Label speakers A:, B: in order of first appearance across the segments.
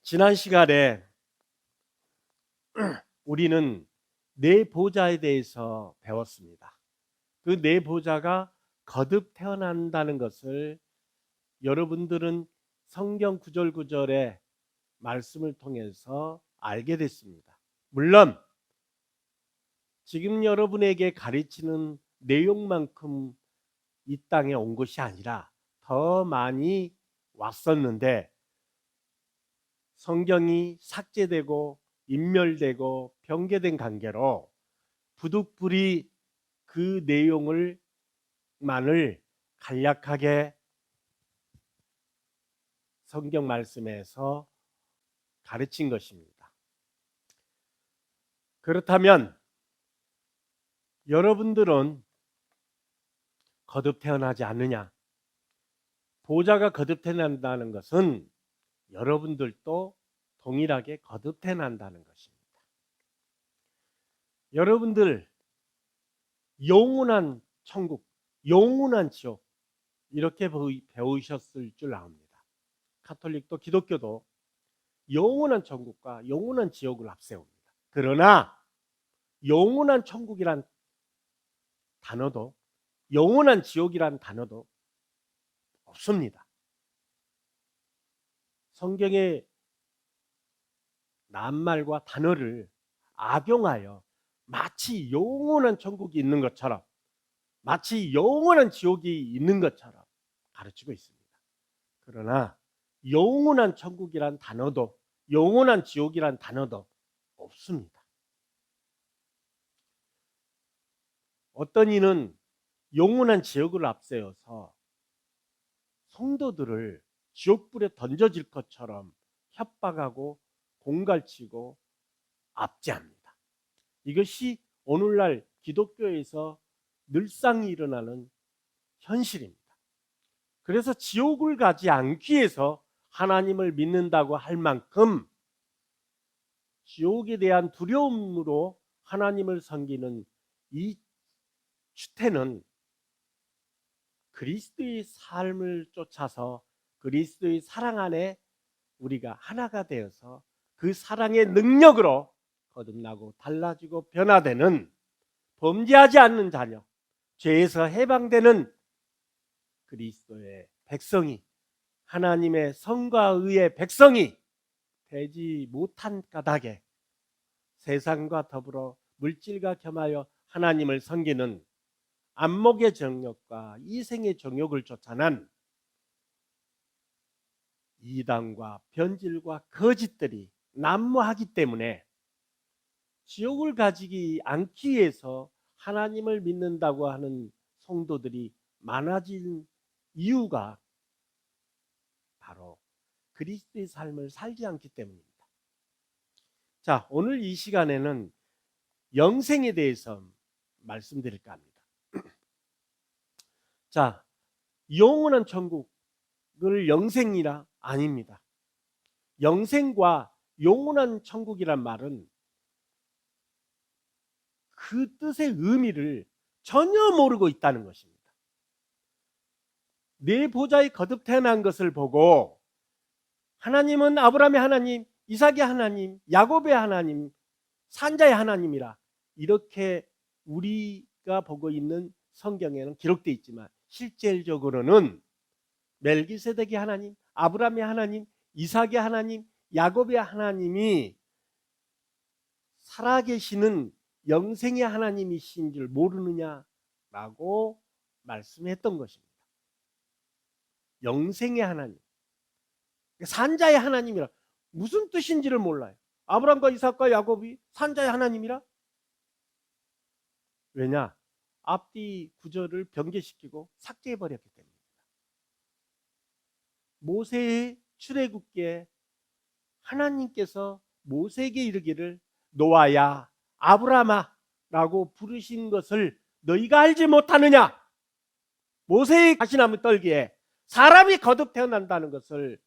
A: 지난 시간에 우리는 네 보좌에 대해서 배웠습니다. 그 네 보좌가 거듭 태어난다는 것을 여러분들은 성경 구절구절의 말씀을 통해서 알게 됐습니다. 물론 지금 여러분에게 가르치는 내용만큼 이 땅에 온 것이 아니라 더 많이 왔었는데 성경이 삭제되고 인멸되고 변개된 관계로 부득불이 그 내용을 만을 간략하게 성경 말씀에서 가르친 것입니다. 그렇다면 여러분들은 거듭 태어나지 않느냐? 보좌가 거듭 태어난다는 것은 여러분들도 동일하게 거듭 태어난다는 것입니다. 여러분들 영원한 천국, 영원한 지옥 이렇게 배우셨을 줄 압니다. 가톨릭도 기독교도 영원한 천국과 영원한 지옥을 앞세웁니다. 그러나 영원한 천국이란 단어도 영원한 지옥이란 단어도 없습니다. 성경의 낱말과 단어를 악용하여 마치 영원한 천국이 있는 것처럼 마치 영원한 지옥이 있는 것처럼 가르치고 있습니다. 그러나 영원한 천국이란 단어도 영원한 지옥이란 단어도 없습니다. 어떤 이는 영원한 지옥을 앞세워서 성도들을 지옥불에 던져질 것처럼 협박하고 공갈치고 압제합니다. 이것이 오늘날 기독교에서 늘상 일어나는 현실입니다. 그래서 지옥을 가지 않기 위해서 하나님을 믿는다고 할 만큼 지옥에 대한 두려움으로 하나님을 섬기는 이 추태는 그리스도의 삶을 쫓아서 그리스도의 사랑 안에 우리가 하나가 되어서 그 사랑의 능력으로 거듭나고 달라지고 변화되는 범죄하지 않는 자녀, 죄에서 해방되는 그리스도의 백성이 하나님의 성과 의의 백성이 되지 못한 까닭에 세상과 더불어 물질과 겸하여 하나님을 섬기는 안목의 정욕과 이생의 정욕을 쫓아난 이단과 변질과 거짓들이 난무하기 때문에 지옥을 가지기 않기 위해서 하나님을 믿는다고 하는 성도들이 많아진 이유가 바로 그리스도의 삶을 살지 않기 때문입니다. 자, 오늘 이 시간에는 영생에 대해서 말씀드릴까 합니다. 자, 영원한 천국을 영생이라 아닙니다. 영생과 영원한 천국이란 말은 그 뜻의 의미를 전혀 모르고 있다는 것입니다. 네 보좌에 거듭 태어난 것을 보고 하나님은 아브라함의 하나님, 이삭의 하나님, 야곱의 하나님, 산자의 하나님이라 이렇게 우리가 보고 있는 성경에는 기록되어 있지만 실질적으로는 멜기세덱의 하나님, 아브라함의 하나님, 이삭의 하나님, 야곱의 하나님이 살아계시는 영생의 하나님이신 줄 모르느냐라고 말씀했던 것입니다. 영생의 하나님, 산자의 하나님이라 무슨 뜻인지를 몰라요. 아브라함과 이삭과 야곱이 산자의 하나님이라? 왜냐? 앞뒤 구절을 변개시키고 삭제해버렸기 때문입니다. 모세의 출애굽기에 하나님께서 모세에게 이르기를 노아야 아브라함아 라고 부르신 것을 너희가 알지 못하느냐? 모세의 가시나무 떨기에 사람이 거듭 태어난다는 것을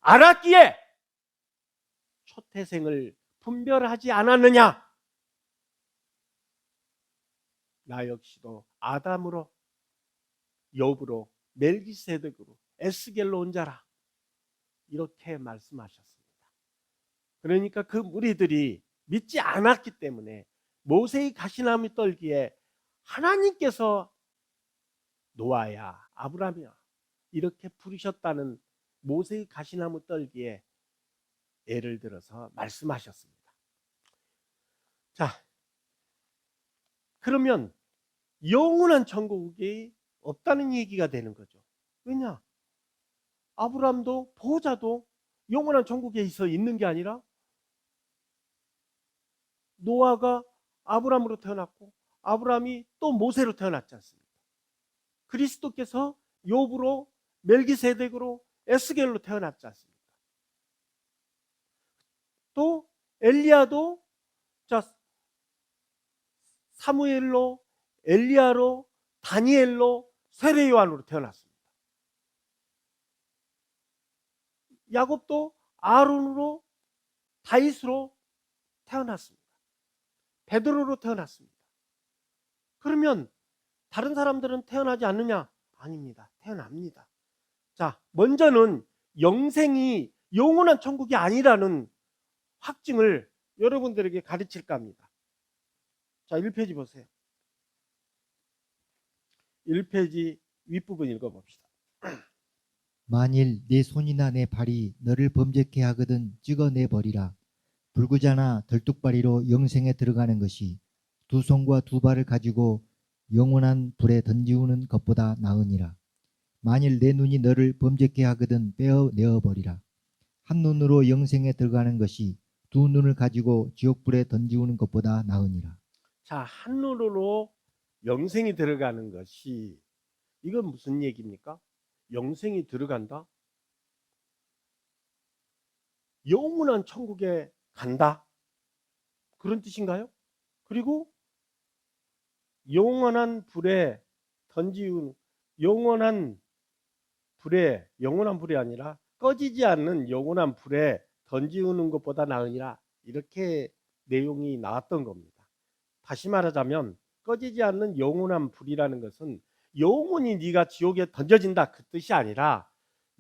A: 알았기에 초태생을 분별하지 않았느냐? 나 역시도 아담으로 욥으로 멜기세덱으로 에스겔로 온 자라 이렇게 말씀하셨습니다. 그러니까 그 무리들이 믿지 않았기 때문에 모세의 가시나무 떨기에 하나님께서 노아야, 아브라함이야 이렇게 부르셨다는 모세의 가시나무 떨기에 예를 들어서 말씀하셨습니다. 자, 그러면 영원한 천국이 없다는 얘기가 되는 거죠. 왜냐? 아브라함도 보호자도 영원한 천국에 있는 게 아니라 노아가 아브라함으로 태어났고 아브라함이 또 모세로 태어났지 않습니까? 그리스도께서 욥으로 멜기세덱으로 에스겔로 태어났지 않습니까? 또 엘리야도 자 사무엘로 엘리야로 다니엘로 세례요한으로 태어났습니다. 야곱도 아론으로 다윗으로 태어났습니다. 베드로로 태어났습니다. 그러면 다른 사람들은 태어나지 않느냐? 아닙니다. 태어납니다. 자, 먼저는 영생이 영원한 천국이 아니라는 확증을 여러분들에게 가르칠까 합니다. 자, 1페이지 보세요. 1페이지 윗부분 읽어봅시다.
B: 만일 내 손이나 내 발이 너를 범죄케 하거든 찍어내 버리라. 불구자나 덜뚝발이로 영생에 들어가는 것이 두 손과 두 발을 가지고 영원한 불에 던지우는 것보다 나으니라. 만일 내 눈이 너를 범죄케 하거든 빼어내어 버리라. 한 눈으로 영생에 들어가는 것이 두 눈을 가지고 지옥불에 던지우는 것보다 나으니라.
A: 자, 한 눈으로 영생이 들어가는 것이 이건 무슨 얘기입니까? 영생이 들어간다? 영원한 천국에 간다? 그런 뜻인가요? 그리고 영원한 불에 던지운 영원한 불이 아니라 꺼지지 않는 영원한 불에 던지우는 것보다 나으니라 이렇게 내용이 나왔던 겁니다. 다시 말하자면 꺼지지 않는 영원한 불이라는 것은 영원히 네가 지옥에 던져진다 그 뜻이 아니라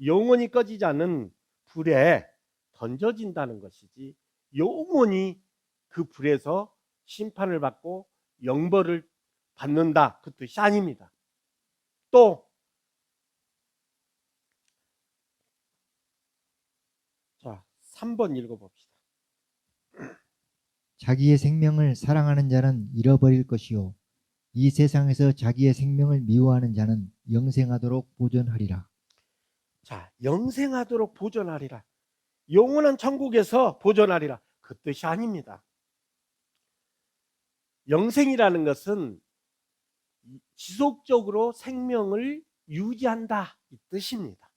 A: 영원히 꺼지지 않는 불에 던져진다는 것이지 영원히 그 불에서 심판을 받고 영벌을 받는다 그 뜻이 아닙니다. 또 자, 3번 읽어봅시다.
B: 자기의 생명을 사랑하는 자는 잃어버릴 것이요 이 세상에서 자기의 생명을 미워하는 자는 영생하도록 보존하리라.
A: 자, 영생하도록 보존하리라. 영원한 천국에서 보존하리라. 그 뜻이 아닙니다. 영생이라는 것은 지속적으로 생명을 유지한다 이 뜻입니다.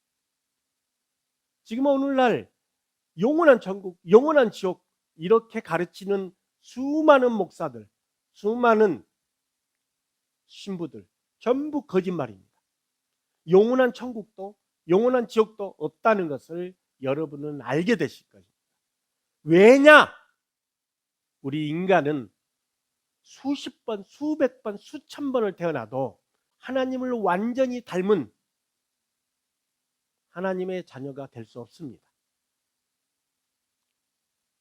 A: 지금 오늘날 영원한 천국, 영원한 지옥 이렇게 가르치는 수많은 목사들, 수많은 신부들 전부 거짓말입니다. 영원한 천국도 영원한 지옥도 없다는 것을 여러분은 알게 되실 것입니다. 왜냐? 우리 인간은 수십 번, 수백 번, 수천 번을 태어나도 하나님을 완전히 닮은 하나님의 자녀가 될 수 없습니다.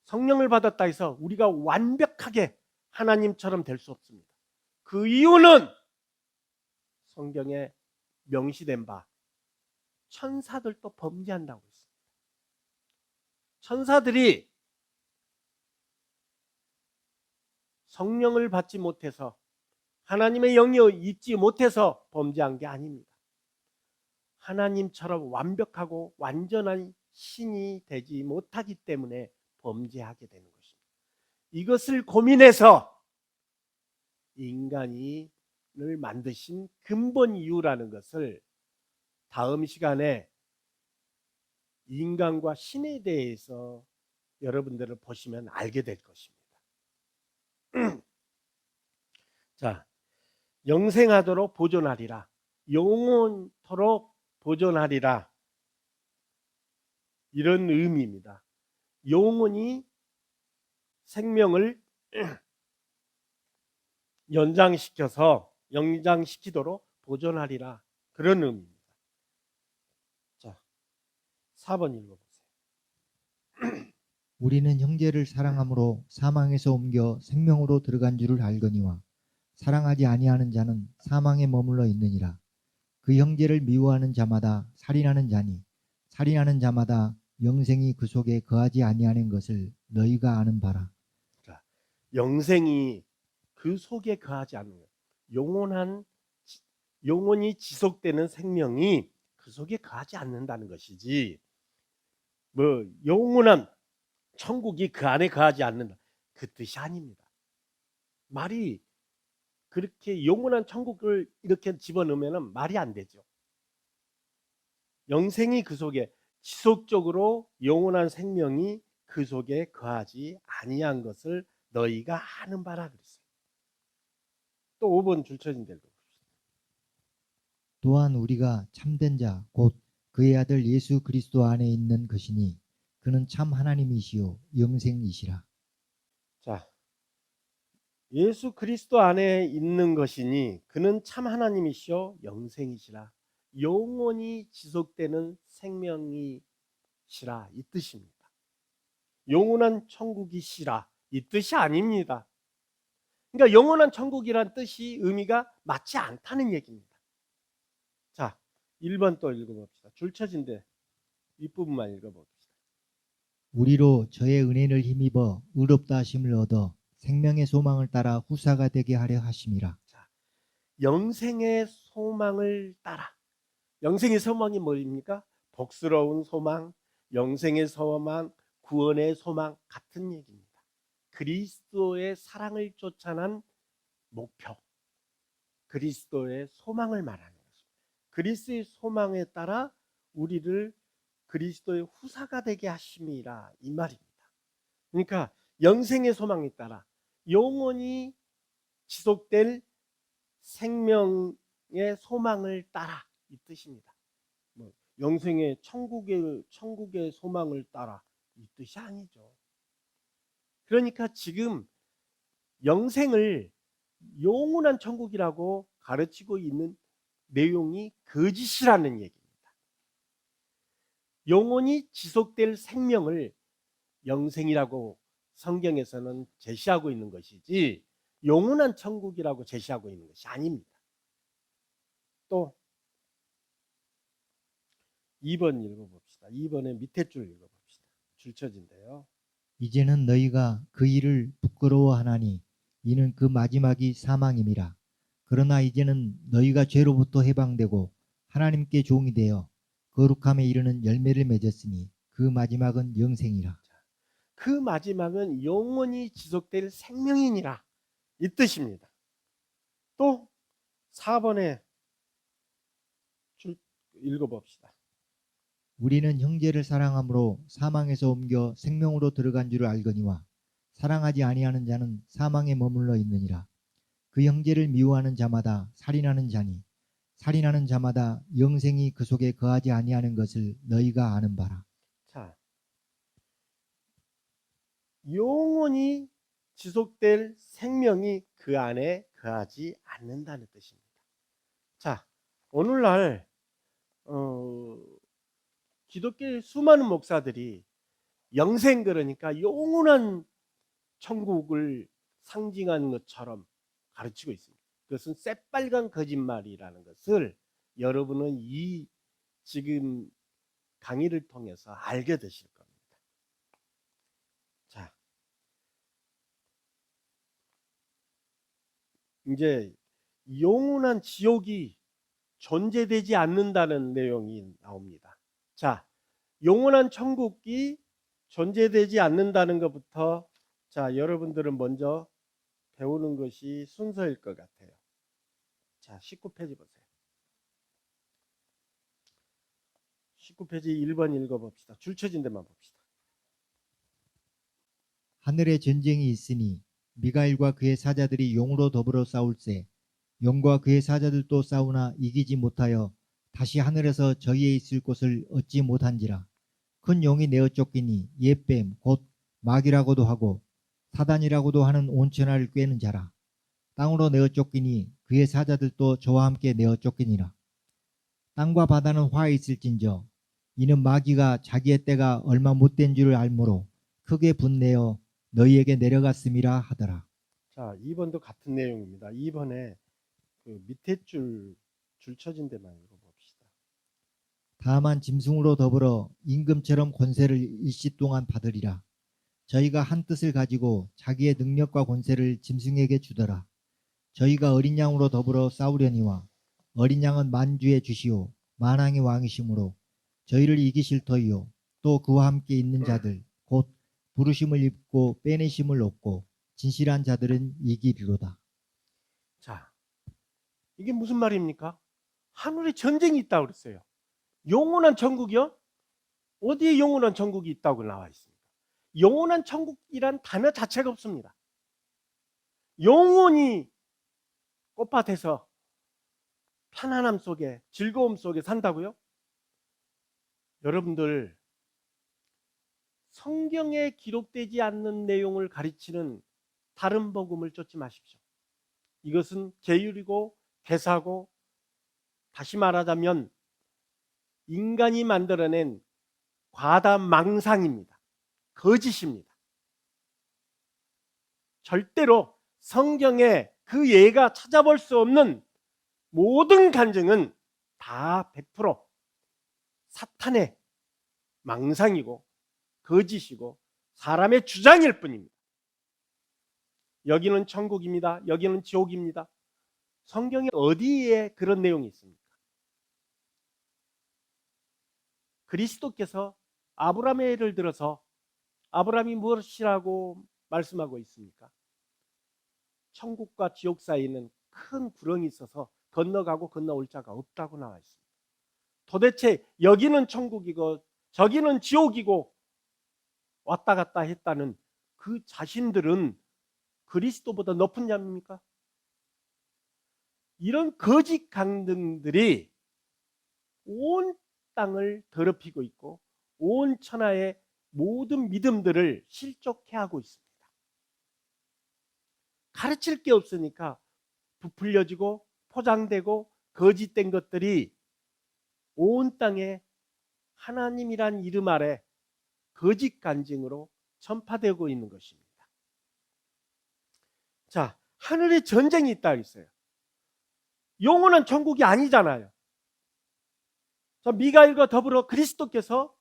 A: 성령을 받았다 해서 우리가 완벽하게 하나님처럼 될 수 없습니다. 그 이유는 성경에 명시된 바 천사들도 범죄한다고 했습니다. 천사들이 성령을 받지 못해서 하나님의 영이 있지 못해서 범죄한 게 아닙니다. 하나님처럼 완벽하고 완전한 신이 되지 못하기 때문에 범죄하게 되는 것입니다. 이것을 고민해서 인간을 만드신 근본 이유라는 것을 다음 시간에 인간과 신에 대해서 여러분들을 보시면 알게 될 것입니다. 자, 영생하도록 보존하리라. 영원토록 보존하리라. 이런 의미입니다. 영원히 생명을 연장시키도록 보존하리라. 그런 의미입니다. 자, 4번 읽어보세요.
B: 우리는 형제를 사랑함으로 사망에서 옮겨 생명으로 들어간 줄을 알거니와 사랑하지 아니하는 자는 사망에 머물러 있느니라. 그 형제를 미워하는 자마다 살인하는 자니 살인하는 자마다 영생이 그 속에 거하지 아니하는 것을 너희가 아는 바라.
A: 자, 영생이 그 속에 거하지 않는 것. 영원히 지속되는 생명이 그 속에 거하지 않는다는 것이지. 뭐 영원한 천국이 그 안에 거하지 않는다. 그 뜻이 아닙니다. 말이 그렇게 영원한 천국을 이렇게 집어넣으면 말이 안 되죠. 영생이 그 속에 지속적으로 영원한 생명이 그 속에 거하지 아니한 것을 너희가 아는 바라 그랬어요. 또 5번 줄쳐진 대로 봅시다.
B: 또한 우리가 참된 자 곧 그의 아들 예수 그리스도 안에 있는 것이니 그는 참 하나님이시요 영생이시라.
A: 자, 예수 그리스도 안에 있는 것이니 그는 참 하나님이시요 영생이시라. 영원히 지속되는 생명이시라 이 뜻입니다. 영원한 천국이시라 이 뜻이 아닙니다. 그러니까 영원한 천국이란 뜻이 의미가 맞지 않다는 얘기입니다. 자, 1번 또 읽어봅시다. 줄쳐진데 윗부분만 읽어봅시다.
B: 우리로 저의 은혜를 힘입어 의롭다 하심을 얻어 생명의 소망을 따라 후사가 되게 하려 하심이라.
A: 자, 영생의 소망을 따라. 영생의 소망이 뭐입니까? 복스러운 소망, 영생의 소망, 구원의 소망 같은 얘기입니다. 그리스도의 사랑을 쫓아난 목표, 그리스도의 소망을 말하는 것입니다. 그리스도의 소망에 따라 우리를 그리스도의 후사가 되게 하심이라 이 말입니다. 그러니까 영생의 소망에 따라 영원히 지속될 생명의 소망을 따라 이 뜻입니다. 뭐 영생의 천국의 소망을 따라 이 뜻이 아니죠. 그러니까 지금 영생을 영원한 천국이라고 가르치고 있는 내용이 거짓이라는 얘기입니다. 영원히 지속될 생명을 영생이라고 성경에서는 제시하고 있는 것이지 영원한 천국이라고 제시하고 있는 것이 아닙니다. 또 2번 읽어봅시다. 2번의 밑에 줄 읽어봅시다. 줄쳐진데요.
B: 이제는 너희가 그 일을 부끄러워하나니 이는 그 마지막이 사망임이라. 그러나 이제는 너희가 죄로부터 해방되고 하나님께 종이 되어 거룩함에 이르는 열매를 맺었으니 그 마지막은 영생이라.
A: 그 마지막은 영원히 지속될 생명이니라 이 뜻입니다. 또 4번에 줄 읽어봅시다.
B: 우리는 형제를 사랑함으로 사망에서 옮겨 생명으로 들어간 줄을 알거니와 사랑하지 아니하는 자는 사망에 머물러 있느니라. 그 형제를 미워하는 자마다 살인하는 자니 살인하는 자마다 영생이 그 속에 거하지 아니하는 것을 너희가 아는 바라.
A: 자, 영원히 지속될 생명이 그 안에 거하지 않는다는 뜻입니다. 자, 오늘날 기독교의 수많은 목사들이 영생 그러니까 영원한 천국을 상징하는 것처럼 가르치고 있습니다. 그것은 새빨간 거짓말이라는 것을 여러분은 이 지금 강의를 통해서 알게 되실 겁니다. 자, 이제 영원한 지옥이 존재되지 않는다는 내용이 나옵니다. 자, 영원한 천국이 존재되지 않는다는 것부터 자, 여러분들은 먼저 배우는 것이 순서일 것 같아요. 자, 19페이지 보세요. 19페이지 1번 읽어봅시다. 줄쳐진 데만 봅시다.
B: 하늘에 전쟁이 있으니 미가엘과 그의 사자들이 용으로 더불어 싸울세 용과 그의 사자들도 싸우나 이기지 못하여 다시 하늘에서 저희에 있을 곳을 얻지 못한지라. 큰 용이 내어 쫓기니 옛뱀 곧 마귀라고도 하고 사단이라고도 하는 온천하를 꿰는 자라. 땅으로 내어 쫓기니 그의 사자들도 저와 함께 내어 쫓기니라. 땅과 바다는 화해 있을진저 이는 마귀가 자기의 때가 얼마 못된 줄을 알므로 크게 분내어 너희에게 내려갔음이라 하더라.
A: 자, 2번도 같은 내용입니다. 2번에 그 밑에 줄 쳐진 데만 읽어봅시다.
B: 다만 짐승으로 더불어 임금처럼 권세를 일시 동안 받으리라. 저희가 한 뜻을 가지고 자기의 능력과 권세를 짐승에게 주더라. 저희가 어린 양으로 더불어 싸우려니와 어린 양은 만주의 주시오 만왕의 왕이시므로 저희를 이기실 터이요 또 그와 함께 있는 자들 곧 부르심을 입고 빼내심을 얻고 진실한 자들은 이기리로다.
A: 자, 이게 무슨 말입니까? 하늘에 전쟁이 있다고 그랬어요. 영원한 천국이요? 어디에 영원한 천국이 있다고 나와 있습니까? 영원한 천국이란 단어 자체가 없습니다. 영원히 꽃밭에서 편안함 속에 즐거움 속에 산다고요? 여러분들, 성경에 기록되지 않는 내용을 가르치는 다른 복음을 쫓지 마십시오. 이것은 계율이고 괴사고, 다시 말하자면 인간이 만들어낸 과다망상입니다. 거짓입니다. 절대로 성경에 그 예가 찾아볼 수 없는 모든 간증은 다 100% 사탄의 망상이고 거짓이고 사람의 주장일 뿐입니다. 여기는 천국입니다. 여기는 지옥입니다. 성경에 어디에 그런 내용이 있습니까? 그리스도께서 아브라함의 예를 들어서 아브라함이 무엇이라고 말씀하고 있습니까? 천국과 지옥 사이에는 큰 구렁이 있어서 건너가고 건너올 자가 없다고 나와 있습니다. 도대체 여기는 천국이고 저기는 지옥이고 왔다 갔다 했다는 그 자신들은 그리스도보다 높은 자입니까? 이런 거짓 강등들이 온 땅을 더럽히고 있고 온 천하의 모든 믿음들을 실족해 하고 있습니다. 가르칠 게 없으니까 부풀려지고 포장되고 거짓된 것들이 온 땅에 하나님이란 이름 아래 거짓 간증으로 전파되고 있는 것입니다. 자, 하늘에 전쟁이 있다 했어요. 영원한 천국이 아니잖아요. 자, 미가엘과 더불어 그리스도께서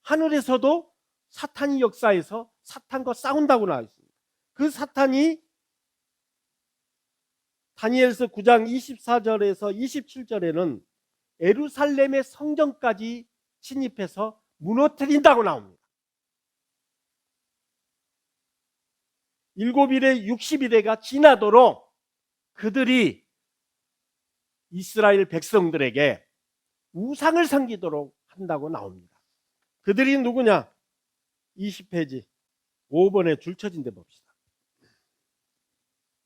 A: 하늘에서도 사탄이 역사해서 사탄과 싸운다고 나와 있습니다. 그 사탄이 다니엘서 9장 24절에서 27절에는 예루살렘의 성전까지 침입해서 무너뜨린다고 나옵니다. 7일에 60일에가 지나도록 그들이 이스라엘 백성들에게 우상을 섬기도록 한다고 나옵니다. 그들이 누구냐? 20페이지 5번에 줄 쳐진 데 봅시다.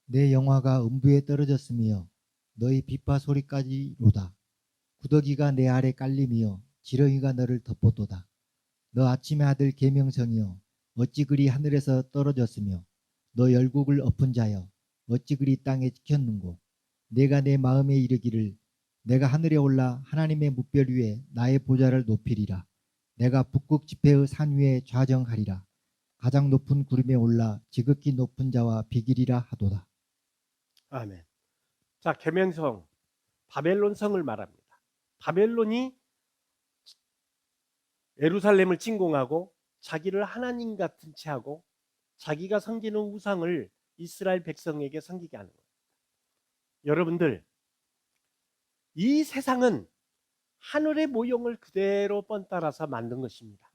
B: 내 영화가 음부에 떨어졌으며 너희 비파 소리까지로다. 구더기가 내 아래 깔림이여 지렁이가 너를 덮어도다. 너 아침의 아들 계명성이여 어찌 그리 하늘에서 떨어졌으며 너 열국을 엎은 자여 어찌 그리 땅에 찍혔는고. 내가 내 마음에 이르기를 내가 하늘에 올라 하나님의 뭇별 위에 나의 보좌를 높이리라. 내가 북극 지폐의 산 위에 좌정하리라. 가장 높은 구름에 올라 지극히 높은 자와 비기리라 하도다.
A: 아멘. 자, 계명성 바벨론 성을 말합니다. 바벨론이 예루살렘을 침공하고 자기를 하나님 같은 채 하고 자기가 섬기는 우상을 이스라엘 백성에게 섬기게 하는 거예요. 여러분들, 이 세상은 하늘의 모형을 그대로 뻔따라서 만든 것입니다.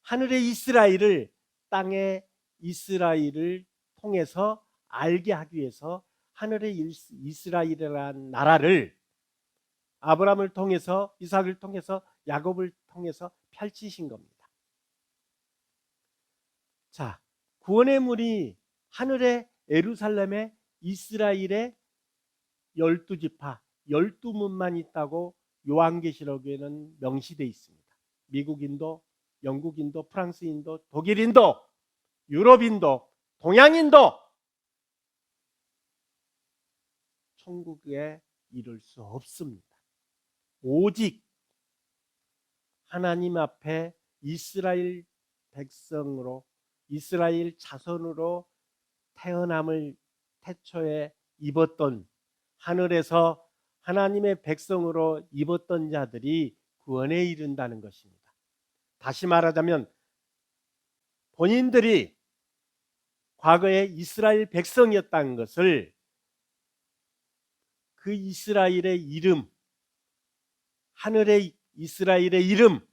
A: 하늘의 이스라엘을 땅의 이스라엘을 통해서 알게 하기 위해서 하늘의 이스라엘이라는 나라를 아브라함을 통해서 이삭을 통해서 야곱을 통해서 펼치신 겁니다. 자, 구원의 문이 하늘의 예루살렘의 이스라엘의 12지파 12문만 있다고 요한계시록에는 명시되어 있습니다. 미국인도, 영국인도, 프랑스인도, 독일인도, 유럽인도, 동양인도 천국에 이를 수 없습니다. 오직 하나님 앞에 이스라엘 백성으로 이스라엘 자손으로 태어남을 태초에 입었던, 하늘에서 하나님의 백성으로 입었던 자들이 구원에 이른다는 것입니다. 다시 말하자면 본인들이 과거에 이스라엘 백성이었다는 것을, 그 이스라엘의 이름, 하늘의 이스라엘의 이름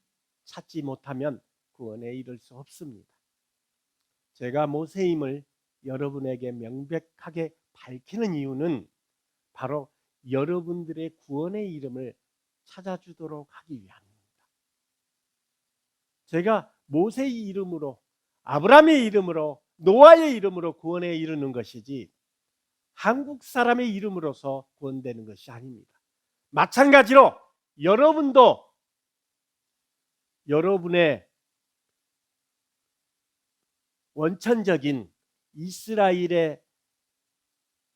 A: 찾지 못하면 구원에 이를 수 없습니다. 제가 모세임을 여러분에게 명백하게 밝히는 이유는 바로 여러분들의 구원의 이름을 찾아주도록 하기 위함입니다. 제가 모세의 이름으로, 아브라함의 이름으로, 노아의 이름으로 구원에 이르는 것이지 한국 사람의 이름으로서 구원되는 것이 아닙니다. 마찬가지로 여러분도 여러분의 원천적인 이스라엘의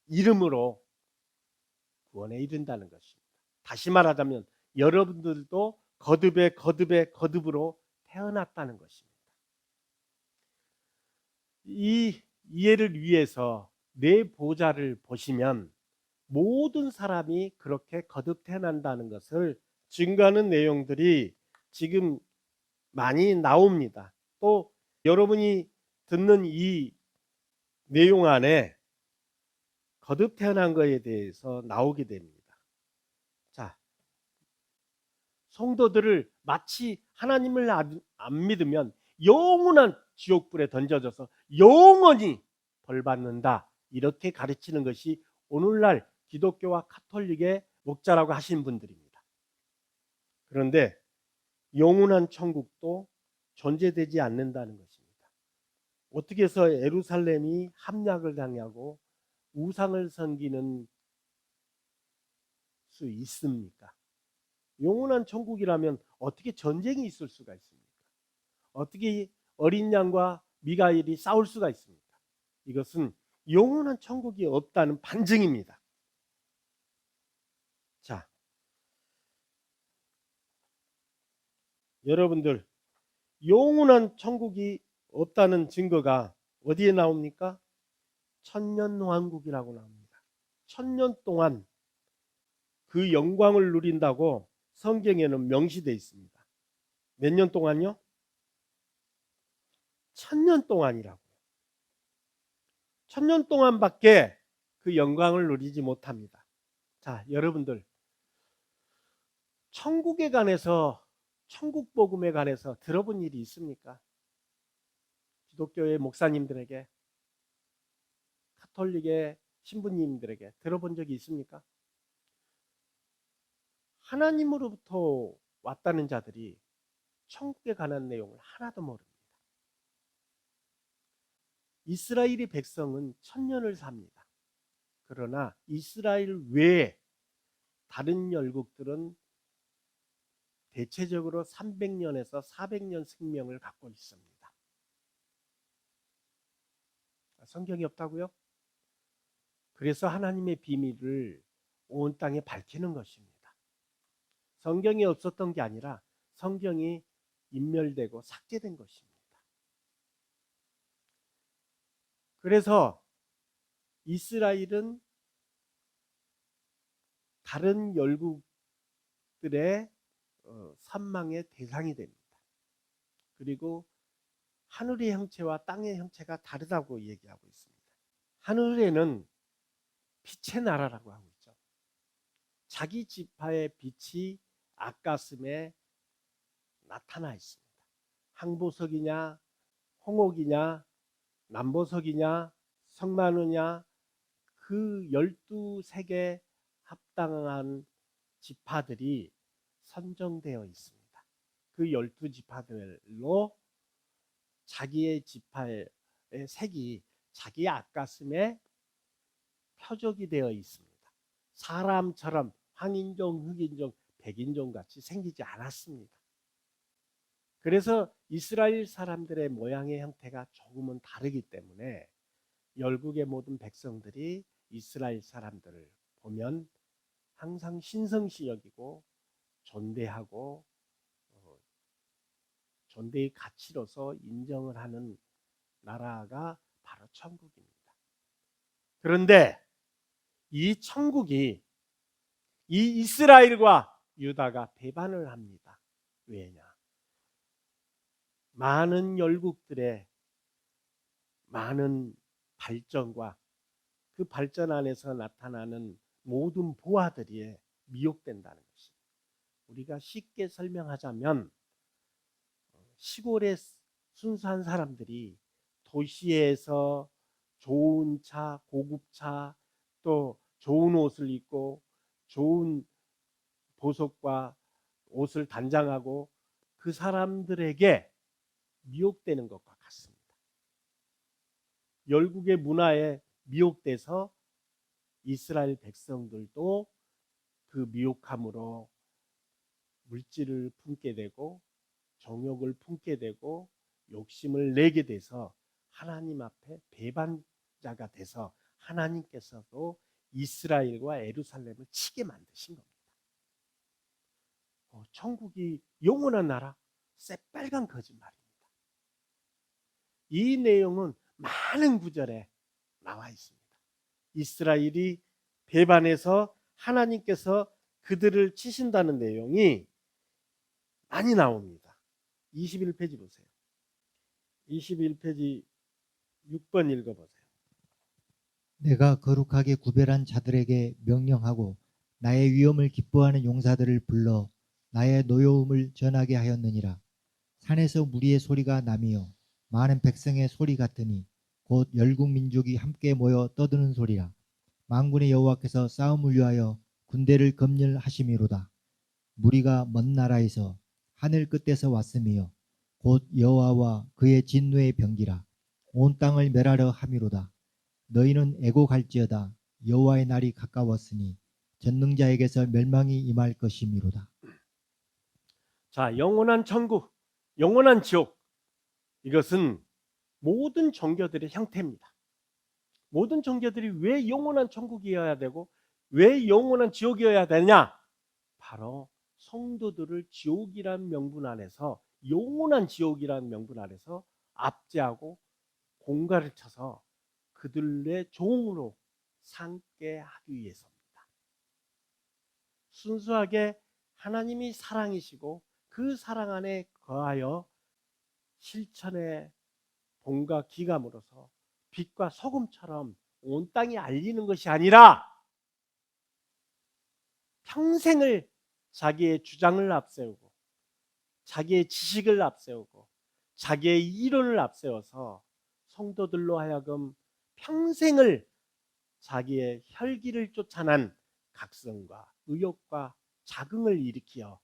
A: 이름으로 구원에 이른다는 것입니다. 다시 말하자면 여러분들도 거듭으로 태어났다는 것입니다. 이 이해를 위해서 내 보좌를 보시면 모든 사람이 그렇게 거듭 태어난다는 것을 증거하는 내용들이 지금 많이 나옵니다. 또 여러분이 듣는 이 내용 안에 거듭 태어난 것에 대해서 나오게 됩니다. 자, 성도들을 마치 하나님을 안 믿으면 영원한 지옥불에 던져져서 영원히 벌받는다, 이렇게 가르치는 것이 오늘날 기독교와 카톨릭의 목자라고 하신 분들입니다. 그런데 영원한 천국도 존재되지 않는다는 것입니다. 어떻게 해서 예루살렘이 함락을 당하고 우상을 섬기는 수 있습니까? 영원한 천국이라면 어떻게 전쟁이 있을 수가 있습니까? 어떻게 어린 양과 미가엘이 싸울 수가 있습니까? 이것은 영원한 천국이 없다는 반증입니다. 자, 여러분들, 영원한 천국이 없다는 증거가 어디에 나옵니까? 천년왕국이라고 나옵니다. 1000년 동안 그 영광을 누린다고 성경에는 명시되어 있습니다. 몇 년 동안요? 1000년 동안이라고요. 1000년 동안밖에 그 영광을 누리지 못합니다. 자, 여러분들, 천국에 관해서, 천국 복음에 관해서 들어본 일이 있습니까? 기독교의 목사님들에게, 카톨릭의 신부님들에게 들어본 적이 있습니까? 하나님으로부터 왔다는 자들이 천국에 관한 내용을 하나도 모릅니다. 이스라엘의 백성은 1000년을 삽니다. 그러나 이스라엘 외에 다른 열국들은 대체적으로 300년에서 400년 생명을 갖고 있습니다. 성경이 없다고요? 그래서 하나님의 비밀을 온 땅에 밝히는 것입니다. 성경이 없었던 게 아니라 성경이 인멸되고 삭제된 것입니다. 그래서 이스라엘은 다른 열국들의 산망의 대상이 됩니다. 그리고 하늘의 형체와 땅의 형체가 다르다고 얘기하고 있습니다. 하늘에는 빛의 나라라고 하고 있죠. 자기 지파의 빛이 앞가슴에 나타나 있습니다. 항보석이냐, 홍옥이냐, 남보석이냐, 성만우냐, 그 12색에 합당한 지파들이 선정되어 있습니다. 그 12지파들로 자기의 지파의 색이 자기 앞가슴에 표적이 되어 있습니다. 사람처럼 황인종, 흑인종, 백인종 같이 생기지 않았습니다. 그래서 이스라엘 사람들의 모양의 형태가 조금은 다르기 때문에 열국의 모든 백성들이 이스라엘 사람들을 보면 항상 신성시 여기고 존대하고 존재의 가치로서 인정을 하는 나라가 바로 천국입니다. 그런데 이 천국이 이 이스라엘과 유다가 배반을 합니다. 왜냐? 많은 열국들의 많은 발전과 그 발전 안에서 나타나는 모든 부하들이 미혹된다는 것입니다. 우리가 쉽게 설명하자면 시골의 순수한 사람들이 도시에서 좋은 차, 고급 차, 또 좋은 옷을 입고 좋은 보석과 옷을 단장하고 그 사람들에게 미혹되는 것과 같습니다. 열국의 문화에 미혹돼서 이스라엘 백성들도 그 미혹함으로 물질을 품게 되고 정욕을 품게 되고 욕심을 내게 돼서 하나님 앞에 배반자가 돼서 하나님께서도 이스라엘과 예루살렘을 치게 만드신 겁니다. 천국이 영원한 나라? 새빨간 거짓말입니다. 이 내용은 많은 구절에 나와 있습니다. 이스라엘이 배반해서 하나님께서 그들을 치신다는 내용이 많이 나옵니다. 21페이지 보세요. 21페이지 6번 읽어보세요.
B: 내가 거룩하게 구별한 자들에게 명령하고 나의 위엄을 기뻐하는 용사들을 불러 나의 노여움을 전하게 하였느니라. 산에서 무리의 소리가 나며 많은 백성의 소리 같으니 곧 열국 민족이 함께 모여 떠드는 소리라. 만군의 여호와께서 싸움을 위하여 군대를 검열하심이로다. 무리가 먼 나라에서 하늘 끝에서 왔으며 곧 여호와와 그의 진노의 병기라. 온 땅을 멸하려 함이로다. 너희는 애곡할지어다. 여호와의 날이 가까웠으니 전능자에게서 멸망이 임할 것이미로다.
A: 자, 영원한 천국, 영원한 지옥, 이것은 모든 종교들의 형태입니다. 모든 종교들이 왜 영원한 천국이어야 되고 왜 영원한 지옥이어야 되냐? 바로 성도들을 지옥이란 명분 안에서, 영원한 지옥이란 명분 안에서 압제하고 공갈을 쳐서 그들의 종으로 삼게 하기 위해서입니다. 순수하게 하나님이 사랑이시고 그 사랑 안에 거하여 실천의 본과 기감으로서 빛과 소금처럼 온 땅에 알리는 것이 아니라 평생을 자기의 주장을 앞세우고 자기의 지식을 앞세우고 자기의 이론을 앞세워서 성도들로 하여금 평생을 자기의 혈기를 쫓아난 각성과 의욕과 자긍을 일으키어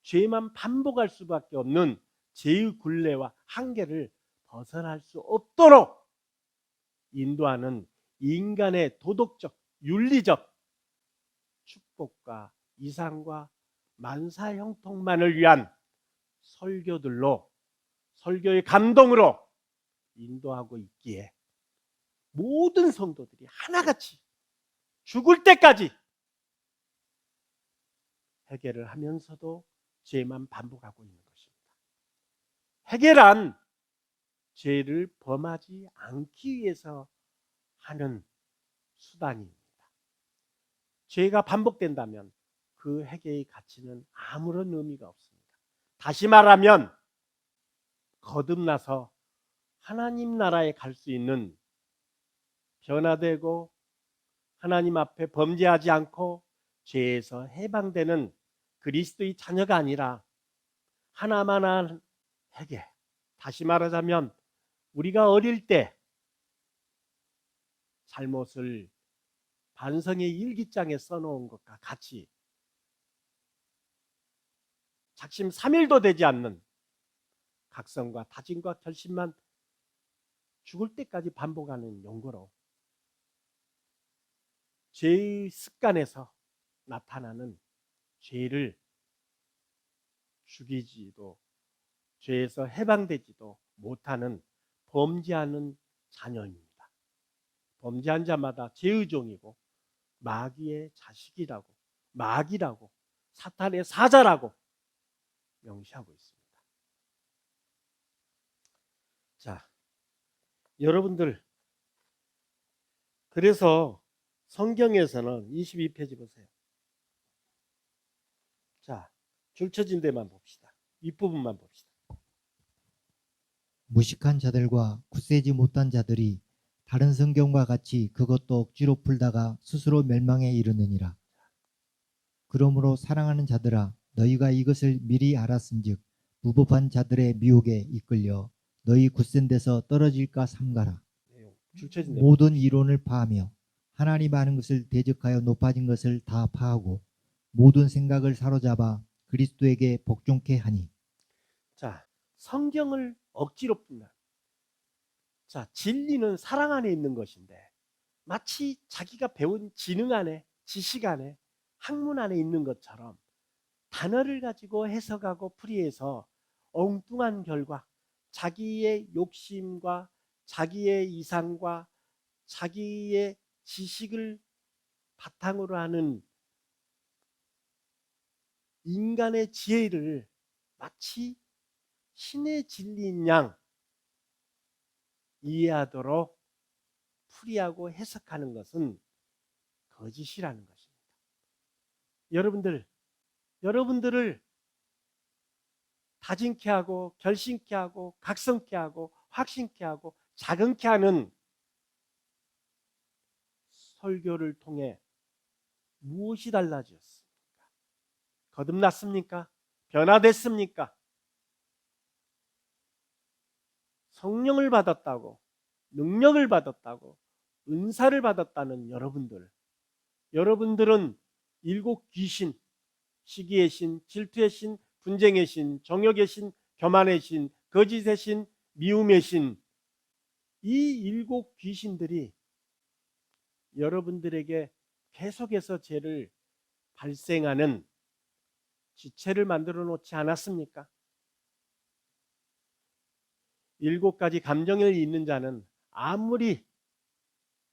A: 죄만 반복할 수밖에 없는 죄의 굴레와 한계를 벗어날 수 없도록 인도하는 인간의 도덕적, 윤리적 축복과 이상과 만사 형통만을 위한 설교들로, 설교의 감동으로 인도하고 있기에 모든 성도들이 하나같이 죽을 때까지 회개를 하면서도 죄만 반복하고 있는 것입니다. 회개란 죄를 범하지 않기 위해서 하는 수단입니다. 죄가 반복된다면 그 회개의 가치는 아무런 의미가 없습니다. 다시 말하면 거듭나서 하나님 나라에 갈 수 있는, 변화되고 하나님 앞에 범죄하지 않고 죄에서 해방되는 그리스도의 자녀가 아니라 하나만한 회개. 다시 말하자면 우리가 어릴 때 잘못을 반성의 일기장에 써놓은 것과 같이 작심 3일도 되지 않는 각성과 다짐과 결심만 죽을 때까지 반복하는 용거로 죄의 습관에서 나타나는 죄를 죽이지도 죄에서 해방되지도 못하는 범죄하는 자녀입니다. 범죄한 자마다 죄의 종이고 마귀의 자식이라고, 마귀라고, 사탄의 사자라고 명시하고 있습니다. 자, 여러분들, 그래서 성경에서는 22페이지 보세요. 자, 줄쳐진 데만 봅시다. 윗부분만 봅시다.
B: 무식한 자들과 굳세지 못한 자들이 다른 성경과 같이 그것도 억지로 풀다가 스스로 멸망에 이르느니라. 그러므로 사랑하는 자들아, 너희가 이것을 미리 알았은즉 무법한 자들의 미혹에 이끌려 너희 굳센 데서 떨어질까 삼가라.
A: 내용, 줄쳐진 데.
B: 모든 이론을 파하며 하나님 아는 것을 대적하여 높아진 것을 다 파하고 모든 생각을 사로잡아 그리스도에게 복종케 하니.
A: 자, 성경을 억지로 푼다. 자, 진리는 사랑 안에 있는 것인데 마치 자기가 배운 지능 안에, 지식 안에, 학문 안에 있는 것처럼 단어를 가지고 해석하고 풀이해서 엉뚱한 결과, 자기의 욕심과 자기의 이상과 자기의 지식을 바탕으로 하는 인간의 지혜를 마치 신의 진리인 양 이해하도록 풀이하고 해석하는 것은 거짓이라는 것입니다. 여러분들을 다짐케 하고 결심케 하고 각성케 하고 확신케 하고 자긍케 하는 설교를 통해 무엇이 달라졌습니까? 거듭났습니까? 변화됐습니까? 성령을 받았다고, 능력을 받았다고, 은사를 받았다는 여러분들은 일곱 귀신, 시기의 신, 질투의 신, 분쟁의 신, 정욕의 신, 교만의 신, 거짓의 신, 미움의 신, 이 일곱 귀신들이 여러분들에게 계속해서 죄를 발생하는 지체를 만들어 놓지 않았습니까? 일곱 가지 감정을 있는 자는 아무리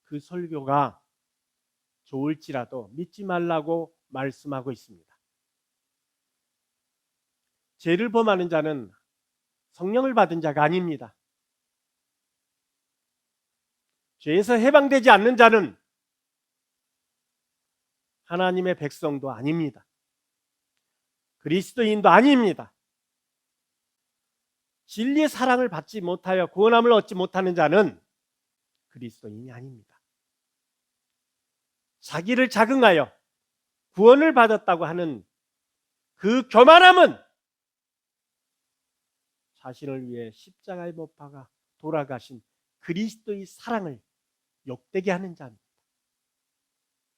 A: 그 설교가 좋을지라도 믿지 말라고 말씀하고 있습니다. 죄를 범하는 자는 성령을 받은 자가 아닙니다. 죄에서 해방되지 않는 자는 하나님의 백성도 아닙니다. 그리스도인도 아닙니다. 진리의 사랑을 받지 못하여 구원함을 얻지 못하는 자는 그리스도인이 아닙니다. 자기를 자긍하여 구원을 받았다고 하는 그 교만함은 자신을 위해 십자가에 못 박아 돌아가신 그리스도의 사랑을 욕되게 하는 자입니다.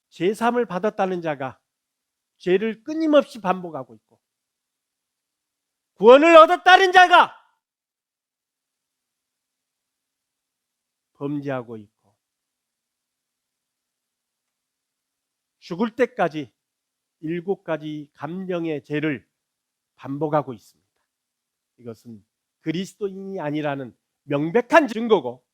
A: 죄사함을 받았다는 자가 죄를 끊임없이 반복하고 있고, 구원을 얻었다는 자가 범죄하고 있고, 죽을 때까지 일곱 가지 감정의 죄를 반복하고 있습니다. 이것은 그리스도인이 아니라는 명백한 증거고,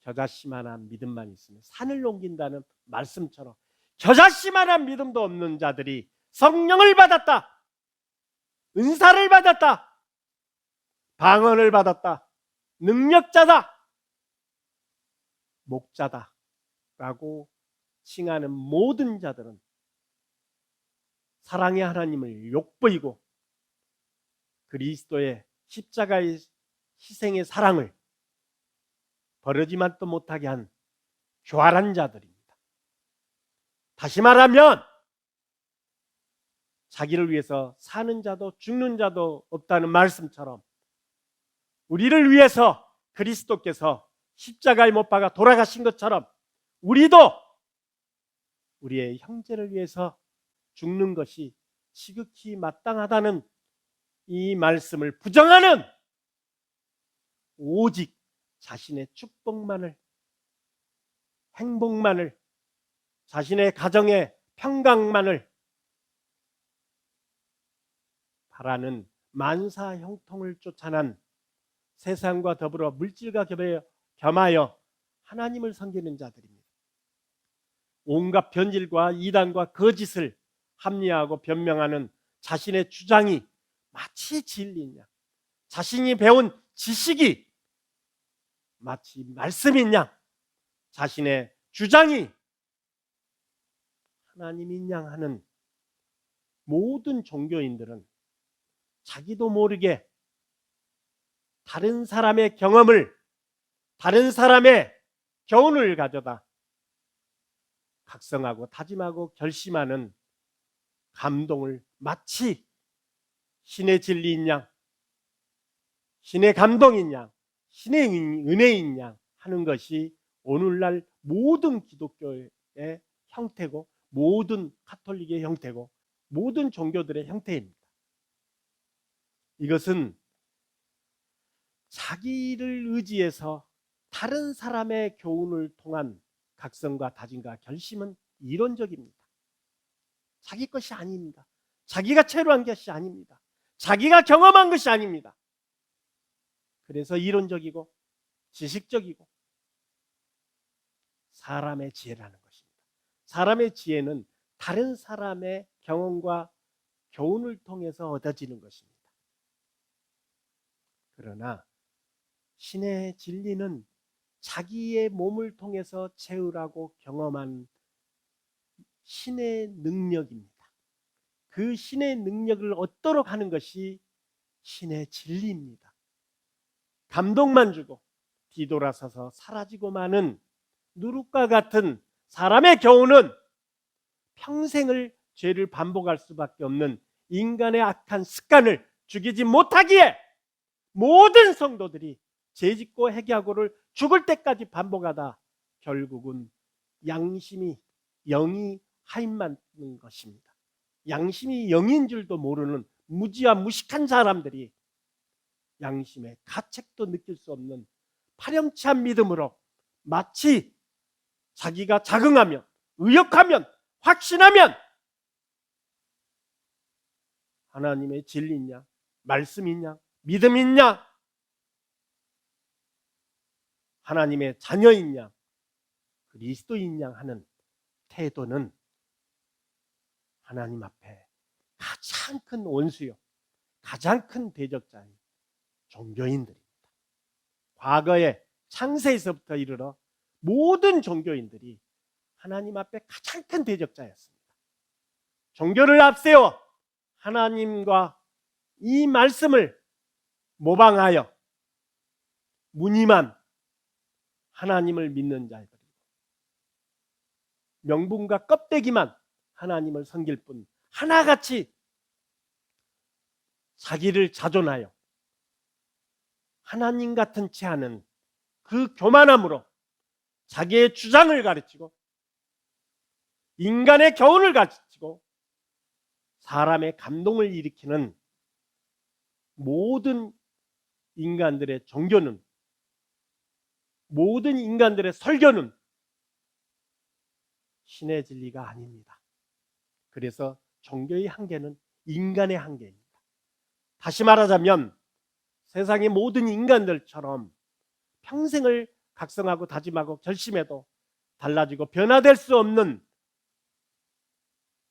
A: 겨자씨만한 믿음만 있으면 산을 옮긴다는 말씀처럼 겨자씨만한 믿음도 없는 자들이 성령을 받았다, 은사를 받았다, 방언을 받았다, 능력자다, 목자다 라고 칭하는 모든 자들은 사랑의 하나님을 욕보이고 그리스도의 십자가의 희생의 사랑을 버리지만 또 못하게 한 교활한 자들입니다. 다시 말하면 자기를 위해서 사는 자도 죽는 자도 없다는 말씀처럼 우리를 위해서 그리스도께서 십자가에 못 박아 돌아가신 것처럼 우리도 우리의 형제를 위해서 죽는 것이 지극히 마땅하다는 이 말씀을 부정하는, 오직 자신의 축복만을, 행복만을, 자신의 가정의 평강만을 바라는 만사 형통을 쫓아난 세상과 더불어 물질과 겸하여 하나님을 섬기는 자들입니다. 온갖 변질과 이단과 거짓을 합리화하고 변명하는 자신의 주장이 마치 진리냐, 자신이 배운 지식이 마치 말씀인 양, 자신의 주장이 하나님인 양 하는 모든 종교인들은 자기도 모르게 다른 사람의 경험을, 다른 사람의 교훈을 가져다 각성하고 다짐하고 결심하는 감동을 마치 신의 진리인 양, 신의 감동인 양, 신의 은혜인 양 하는 것이 오늘날 모든 기독교의 형태고, 모든 카톨릭의 형태고, 모든 종교들의 형태입니다. 이것은 자기를 의지해서 다른 사람의 교훈을 통한 각성과 다짐과 결심은 이론적입니다. 자기 것이 아닙니다. 자기가 체류한 것이 아닙니다. 자기가 경험한 것이 아닙니다. 그래서 이론적이고 지식적이고 사람의 지혜라는 것입니다. 사람의 지혜는 다른 사람의 경험과 교훈을 통해서 얻어지는 것입니다. 그러나 신의 진리는 자기의 몸을 통해서 체험하고 경험한 신의 능력입니다. 그 신의 능력을 얻도록 하는 것이 신의 진리입니다. 감동만 주고 뒤돌아서서 사라지고 마는 누룩과 같은 사람의 교훈은 평생을 죄를 반복할 수밖에 없는 인간의 악한 습관을 죽이지 못하기에 모든 성도들이 죄짓고 회개하고를 죽을 때까지 반복하다 결국은 양심이 영이 하인맞는 것입니다. 양심이 영인 줄도 모르는 무지와 무식한 사람들이 양심의 가책도 느낄 수 없는 파렴치한 믿음으로 마치 자기가 자긍하면, 의역하면, 확신하면 하나님의 진리냐, 말씀이냐, 믿음이냐, 하나님의 자녀이냐, 그리스도이냐 하는 태도는 하나님 앞에 가장 큰 원수요, 가장 큰 대적자인 종교인들입니다. 과거에 창세에서부터 이르러 모든 종교인들이 하나님 앞에 가장 큰 대적자였습니다. 종교를 앞세워 하나님과 이 말씀을 모방하여 무늬만 하나님을 믿는 자들이고 명분과 껍데기만 하나님을 섬길 뿐 하나같이 자기를 자존하여 하나님 같은 채 하는 그 교만함으로 자기의 주장을 가르치고 인간의 교훈을 가르치고 사람의 감동을 일으키는 모든 인간들의 종교는, 모든 인간들의 설교는 신의 진리가 아닙니다. 그래서 종교의 한계는 인간의 한계입니다. 다시 말하자면 세상의 모든 인간들처럼 평생을 각성하고 다짐하고 결심해도 달라지고 변화될 수 없는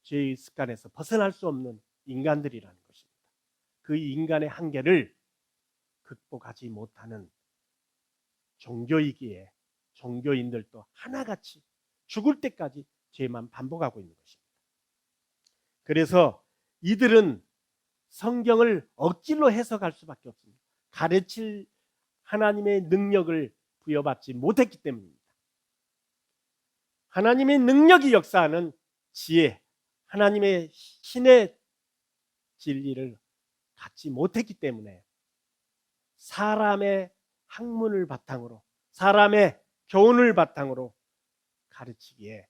A: 죄의 습관에서 벗어날 수 없는 인간들이라는 것입니다. 그 인간의 한계를 극복하지 못하는 종교이기에 종교인들도 하나같이 죽을 때까지 죄만 반복하고 있는 것입니다. 그래서 이들은 성경을 억지로 해석할 수밖에 없습니다. 가르칠 하나님의 능력을 부여받지 못했기 때문입니다. 하나님의 능력이 역사하는 지혜, 하나님의 신의 진리를 갖지 못했기 때문에 사람의 학문을 바탕으로, 사람의 교훈을 바탕으로 가르치기에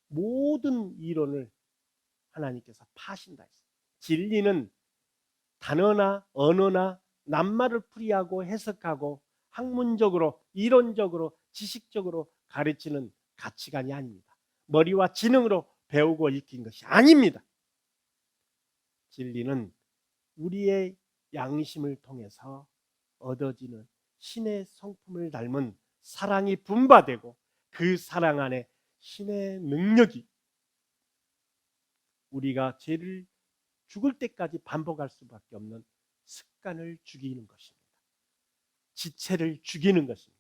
A: 모든 이론을 하나님께서 파신다 했습니다. 진리는 단어나 언어나 낱말을 풀이하고 해석하고 학문적으로, 이론적으로, 지식적으로 가르치는 가치관이 아닙니다. 머리와 지능으로 배우고 익힌 것이 아닙니다. 진리는 우리의 양심을 통해서 얻어지는 신의 성품을 닮은 사랑이 분바되고 그 사랑 안에 신의 능력이 우리가 죄를 죽을 때까지 반복할 수밖에 없는 습관을 죽이는 것입니다. 지체를 죽이는 것입니다.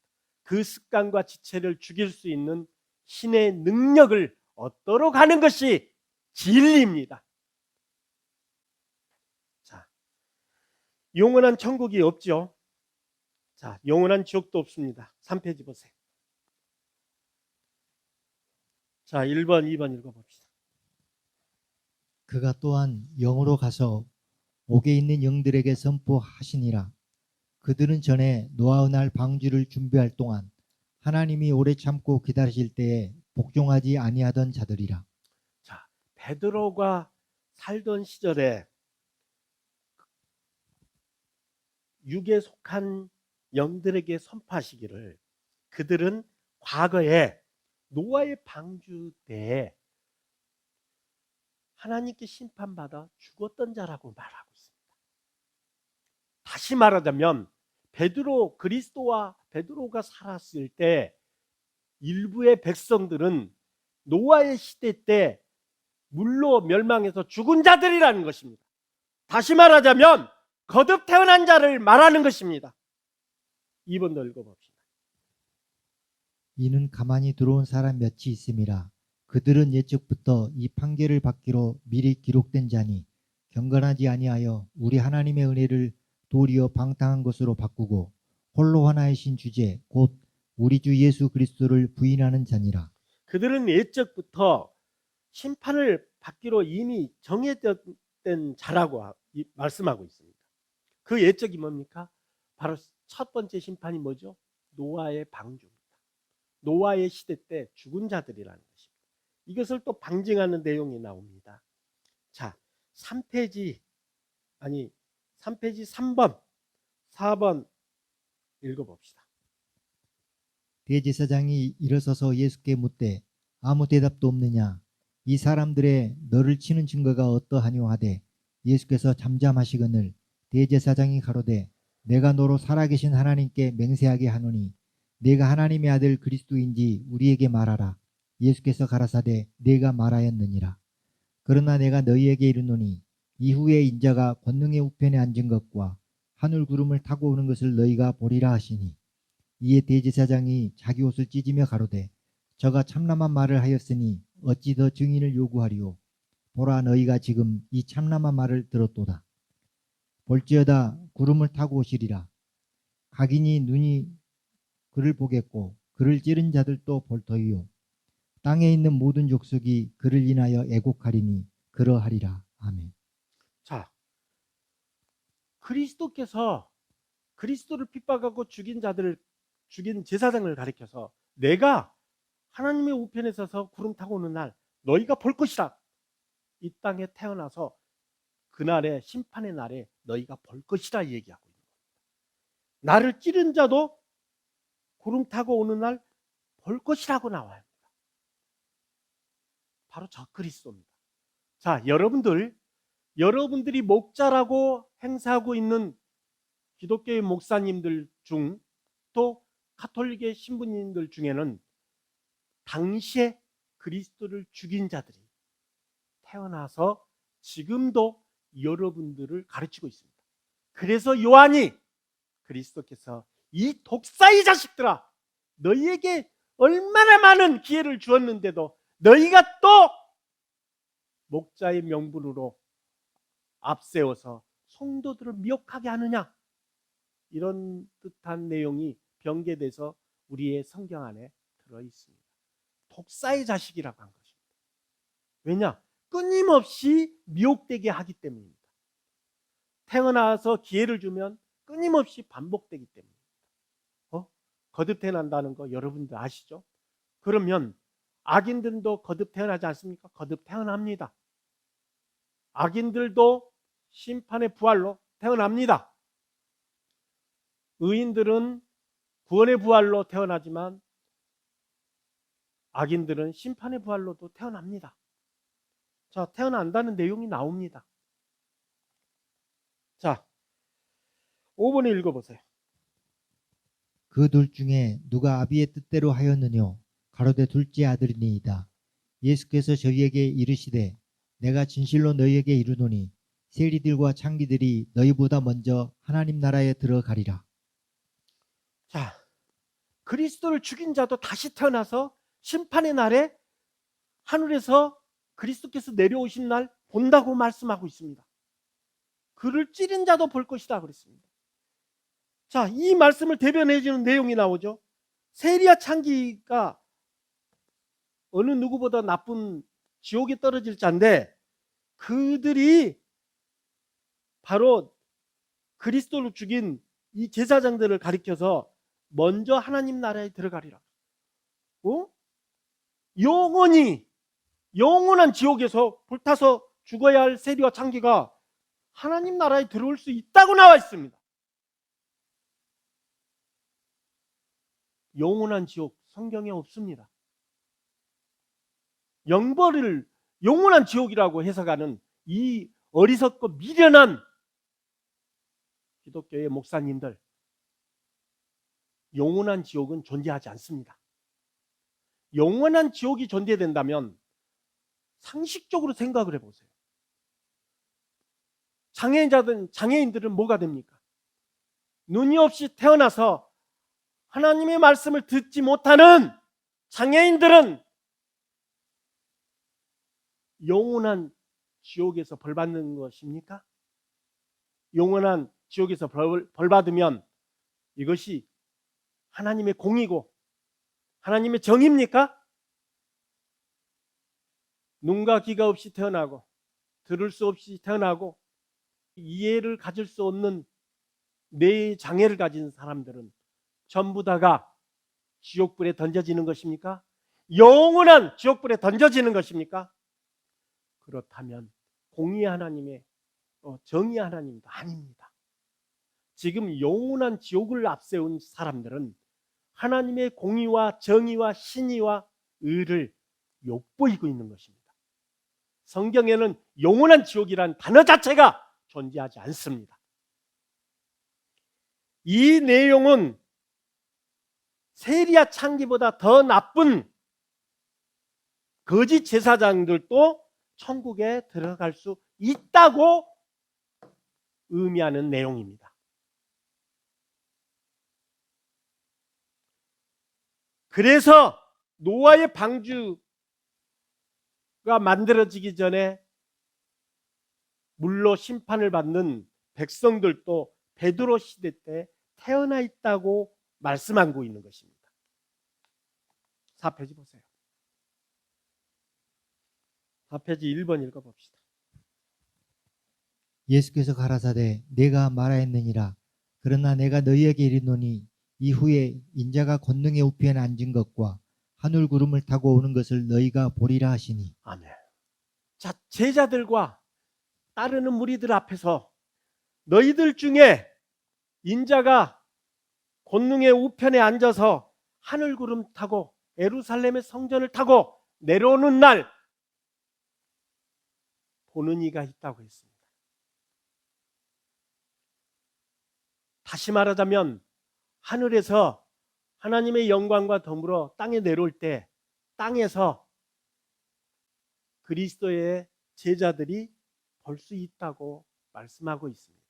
A: 그 습관과 지체를 죽일 수 있는 신의 능력을 얻도록 하는 것이 진리입니다. 자, 영원한 천국이 없죠. 자, 영원한 지옥도 없습니다. 3페이지 보세요. 자, 1번, 2번 읽어봅시다.
B: 그가 또한 영으로 가서 옥에 있는 영들에게 선포하시니라. 그들은 전에 노아의 날 방주를 준비할 동안 하나님이 오래 참고 기다리실 때에 복종하지 아니하던 자들이라.
A: 자, 베드로가 살던 시절에 육에 속한 영들에게 선포하시기를 그들은 과거에 노아의 방주 때에 하나님께 심판받아 죽었던 자라고 말하고 있습니다. 다시 말하자면 베드로가 살았을 때 일부의 백성들은 노아의 시대 때 물로 멸망해서 죽은 자들이라는 것입니다. 다시 말하자면 거듭 태어난 자를 말하는 것입니다. 2번 더 읽어봅시다.
B: 이는 가만히 들어온 사람 몇이 있음이라. 그들은 예적부터 이 판결을 받기로 미리 기록된 자니 경건하지 아니하여 우리 하나님의 은혜를 도리어 방탕한 것으로 바꾸고 홀로 하나이신 주제 곧 우리 주 예수 그리스도를 부인하는 자니라.
A: 그들은 예적부터 심판을 받기로 이미 정해졌던 자라고 말씀하고 있습니다. 그 예적이 뭡니까? 바로 첫 번째 심판이 뭐죠? 노아의 방주입니다. 노아의 시대 때 죽은 자들이라는 것입니다. 이것을 또 방증하는 내용이 나옵니다. 자, 3페이지 3번, 4번 읽어봅시다.
B: 대제사장이 일어서서 예수께 묻되 아무 대답도 없느냐. 이 사람들의 너를 치는 증거가 어떠하뇨 하되 예수께서 잠잠하시거늘 대제사장이 가로되 내가 너로 살아계신 하나님께 맹세하게 하노니 내가 하나님의 아들 그리스도인지 우리에게 말하라. 예수께서 가라사대 내가 말하였느니라. 그러나 내가 너희에게 이르노니 이후에 인자가 권능의 우편에 앉은 것과 하늘 구름을 타고 오는 것을 너희가 보리라 하시니 이에 대제사장이 자기 옷을 찢으며 가로되 저가 참남한 말을 하였으니 어찌 더 증인을 요구하리오. 보라 너희가 지금 이 참남한 말을 들었도다. 볼지어다 구름을 타고 오시리라. 각인이 눈이 그를 보겠고 그를 찌른 자들도 볼 터이요. 땅에 있는 모든 족속이 그를 인하여 애곡하리니 그러하리라. 아멘.
A: 자, 그리스도께서 그리스도를 핍박하고 죽인 제사장을 가리켜서 내가 하나님의 우편에 서서 구름 타고 오는 날 너희가 볼 것이라. 이 땅에 태어나서 그날의 심판의 날에 너희가 볼 것이라 얘기하고 있는 겁니다. 나를 찌른 자도 구름 타고 오는 날 볼 것이라고 나와요. 바로 저 그리스도입니다. 자, 여러분들이 목자라고 행사하고 있는 기독교의 목사님들 중 또 가톨릭의 신부님들 중에는 당시에 그리스도를 죽인 자들이 태어나서 지금도 여러분들을 가르치고 있습니다. 그래서 요한이 그리스도께서 이 독사의 자식들아 너희에게 얼마나 많은 기회를 주었는데도 너희가 또 목자의 명분으로 앞세워서 성도들을 미혹하게 하느냐, 이런 듯한 내용이 변개돼서 우리의 성경 안에 들어 있습니다. 독사의 자식이라고 한 것입니다. 왜냐? 끊임없이 미혹되게 하기 때문입니다. 태어나서 기회를 주면 끊임없이 반복되기 때문입니다. 거듭 태어난다는 거 여러분들 아시죠? 그러면 악인들도 거듭 태어나지 않습니까? 거듭 태어납니다. 악인들도 심판의 부활로 태어납니다. 의인들은 구원의 부활로 태어나지만 악인들은 심판의 부활로도 태어납니다. 자, 태어난다는 내용이 나옵니다. 자, 5번에 읽어보세요.
B: 그 둘 중에 누가 아비의 뜻대로 하였느뇨. 가로되 둘째 아들이니이다. 예수께서 저희에게 이르시되 내가 진실로 너희에게 이르노니 세리들과 창기들이 너희보다 먼저 하나님 나라에 들어가리라.
A: 자, 그리스도를 죽인 자도 다시 태어나서 심판의 날에 하늘에서 그리스도께서 내려오신 날 본다고 말씀하고 있습니다. 그를 찌른 자도 볼 것이다 그랬습니다. 자, 이 말씀을 대변해 주는 내용이 나오죠. 세리와 창기가 어느 누구보다 나쁜 지옥에 떨어질 자인데 그들이 바로 그리스도를 죽인 이 제사장들을 가리켜서 먼저 하나님 나라에 들어가리라. 영원한 지옥에서 불타서 죽어야 할 세리와 창기가 하나님 나라에 들어올 수 있다고 나와 있습니다. 영원한 지옥 성경에 없습니다. 영벌을 영원한 지옥이라고 해석하는 이 어리석고 미련한 기독교의 목사님들, 영원한 지옥은 존재하지 않습니다. 영원한 지옥이 존재된다면 상식적으로 생각을 해보세요. 장애인들은 뭐가 됩니까? 눈이 없이 태어나서 하나님의 말씀을 듣지 못하는 장애인들은 영원한 지옥에서 벌 받는 것입니까? 영원한 지옥에서 벌 받으면 이것이 하나님의 공이고 하나님의 정입니까? 눈과 귀가 없이 태어나고 들을 수 없이 태어나고 이해를 가질 수 없는 뇌의 장애를 가진 사람들은 전부 다가 지옥불에 던져지는 것입니까? 영원한 지옥불에 던져지는 것입니까? 그렇다면 공의 하나님의 정의 하나님도 아닙니다. 지금 영원한 지옥을 앞세운 사람들은 하나님의 공의와 정의와 신의와 의를 욕보이고 있는 것입니다. 성경에는 영원한 지옥이란 단어 자체가 존재하지 않습니다. 이 내용은 세리와 창기보다 더 나쁜 거짓 제사장들도 천국에 들어갈 수 있다고 의미하는 내용입니다. 그래서 노아의 방주가 만들어지기 전에 물로 심판을 받는 백성들도 베드로 시대 때 태어나 있다고 말씀하고 있는 것입니다. 4페이지 보세요. 4페이지 1번 읽어봅시다.
B: 예수께서 가라사대 내가 말하였느니라. 그러나 내가 너희에게 이르노니 이후에 인자가 권능의 우편에 앉은 것과 하늘 구름을 타고 오는 것을 너희가 보리라 하시니.
A: 아멘. 자, 제자들과 따르는 무리들 앞에서 너희들 중에 인자가 권능의 우편에 앉아서 하늘 구름 타고 예루살렘의 성전을 타고 내려오는 날 보는 이가 있다고 했습니다. 다시 말하자면 하늘에서 하나님의 영광과 더불어 땅에 내려올 때 땅에서 그리스도의 제자들이 볼 수 있다고 말씀하고 있습니다.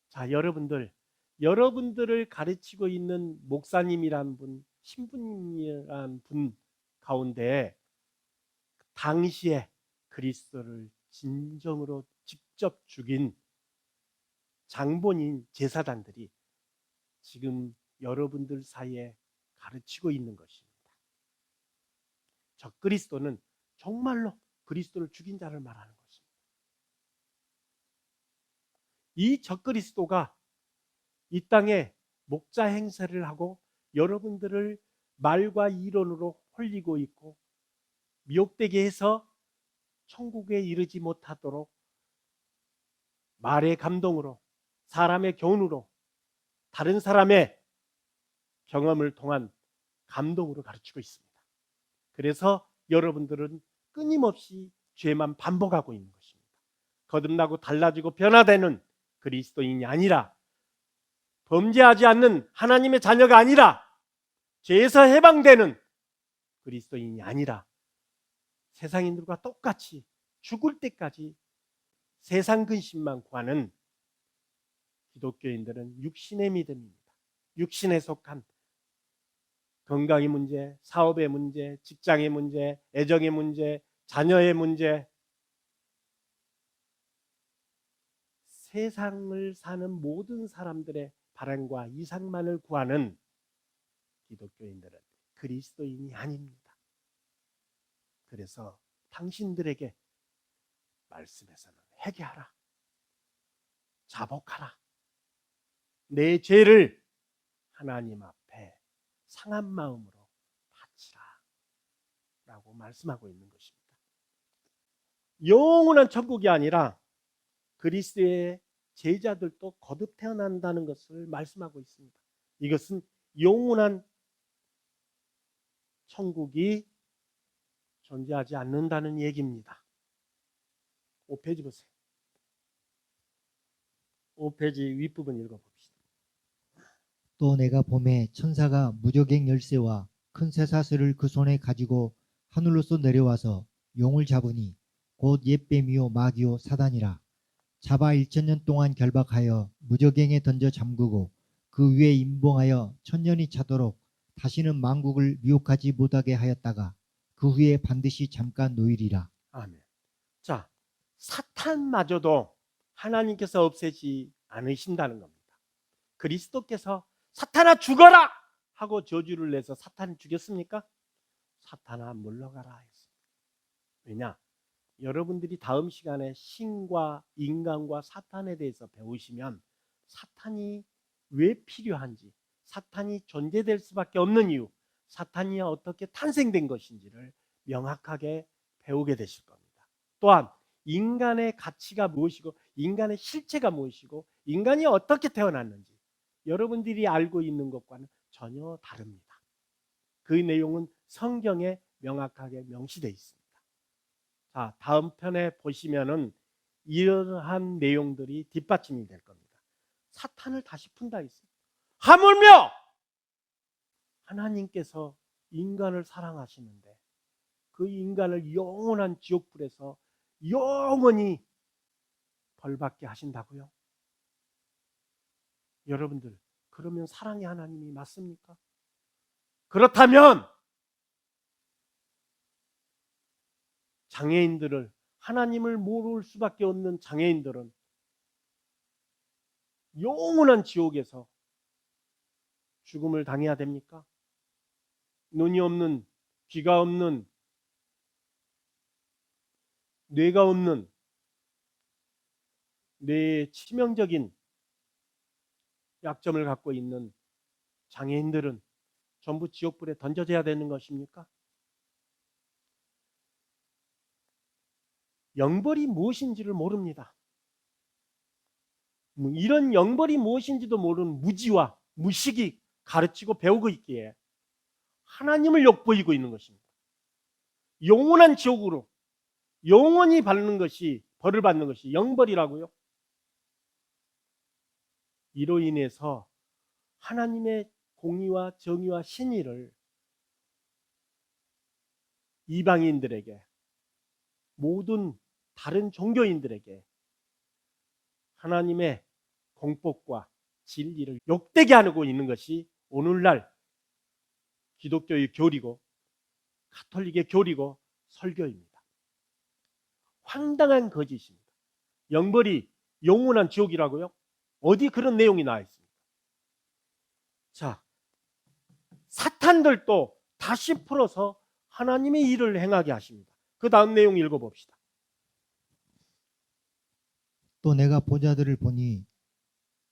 A: 자, 여러분들을 가르치고 있는 목사님이란 분, 신부님이란 분 가운데 당시에 그리스도를 진정으로 직접 죽인 장본인 제사장들이 지금 여러분들 사이에 가르치고 있는 것입니다. 적그리스도는 정말로 그리스도를 죽인 자를 말하는 것입니다. 이 적그리스도가 이 땅에 목자 행세를 하고 여러분들을 말과 이론으로 홀리고 있고 미혹되게 해서 천국에 이르지 못하도록 말의 감동으로 사람의 교훈으로 다른 사람의 경험을 통한 감동으로 가르치고 있습니다. 그래서 여러분들은 끊임없이 죄만 반복하고 있는 것입니다. 거듭나고 달라지고 변화되는 그리스도인이 아니라 범죄하지 않는 하나님의 자녀가 아니라 죄에서 해방되는 그리스도인이 아니라 세상인들과 똑같이 죽을 때까지 세상 근심만 구하는 기독교인들은 육신의 믿음입니다. 육신에 속한 건강의 문제, 사업의 문제, 직장의 문제, 애정의 문제, 자녀의 문제, 세상을 사는 모든 사람들의 바람과 이상만을 구하는 기독교인들은 그리스도인이 아닙니다. 그래서 당신들에게 말씀에서는 회개하라, 자복하라, 내 죄를 하나님 앞에 상한 마음으로 바치라 라고 말씀하고 있는 것입니다. 영원한 천국이 아니라 그리스도의 제자들도 거듭 태어난다는 것을 말씀하고 있습니다. 이것은 영원한 천국이 존재하지 않는다는 얘기입니다. 5페이지 보세요. 5페이지 윗부분 읽어봅시다.
B: 또 내가 봄에 천사가 무저갱 열쇠와 큰 쇠사슬을 그 손에 가지고 하늘로서 내려와서 용을 잡으니 곧 옛뱀이요 마귀요 사단이라. 잡아 1000년 동안 결박하여 무저갱에 던져 잠그고 그 위에 임봉하여 1000년이 차도록 다시는 만국을 미혹하지 못하게 하였다가 그 후에 반드시 잠깐 놓이리라.
A: 아멘. 자, 사탄마저도 하나님께서 없애지 않으신다는 겁니다. 그리스도께서 사탄아 죽어라 하고 저주를 내서 사탄을 죽였습니까? 사탄아 물러가라 했습니다. 왜냐? 여러분들이 다음 시간에 신과 인간과 사탄에 대해서 배우시면 사탄이 왜 필요한지, 사탄이 존재될 수밖에 없는 이유, 사탄이 어떻게 탄생된 것인지를 명확하게 배우게 되실 겁니다. 또한 인간의 가치가 무엇이고 인간의 실체가 무엇이고 인간이 어떻게 태어났는지 여러분들이 알고 있는 것과는 전혀 다릅니다. 그 내용은 성경에 명확하게 명시되어 있습니다. 자, 다음 편에 보시면은 이러한 내용들이 뒷받침이 될 겁니다. 사탄을 다시 푼다 했어요. 하물며 하나님께서 인간을 사랑하시는데 그 인간을 영원한 지옥불에서 영원히 벌받게 하신다고요? 여러분들, 그러면 사랑의 하나님이 맞습니까? 그렇다면 장애인들을, 하나님을 모를 수밖에 없는 장애인들은 영원한 지옥에서 죽음을 당해야 됩니까? 눈이 없는, 귀가 없는, 뇌가 없는, 뇌에 치명적인 약점을 갖고 있는 장애인들은 전부 지옥불에 던져져야 되는 것입니까? 영벌이 무엇인지를 모릅니다. 이런 영벌이 무엇인지도 모르는 무지와 무식이 가르치고 배우고 있기에 하나님을 욕보이고 있는 것입니다. 영원한 지옥으로 영원히 받는 것이, 벌을 받는 것이 영벌이라고요? 이로 인해서 하나님의 공의와 정의와 신의를 이방인들에게, 모든 다른 종교인들에게 하나님의 공법과 진리를 욕되게 하고 있는 것이 오늘날 기독교의 교리고 가톨릭의 교리고 설교입니다. 황당한 거짓입니다. 영벌이 영원한 지옥이라고요? 어디 그런 내용이 나와 있습니까? 자, 사탄들도 다시 풀어서 하나님의 일을 행하게 하십니다. 그 다음 내용 읽어봅시다.
B: 또 내가 보좌들을 보니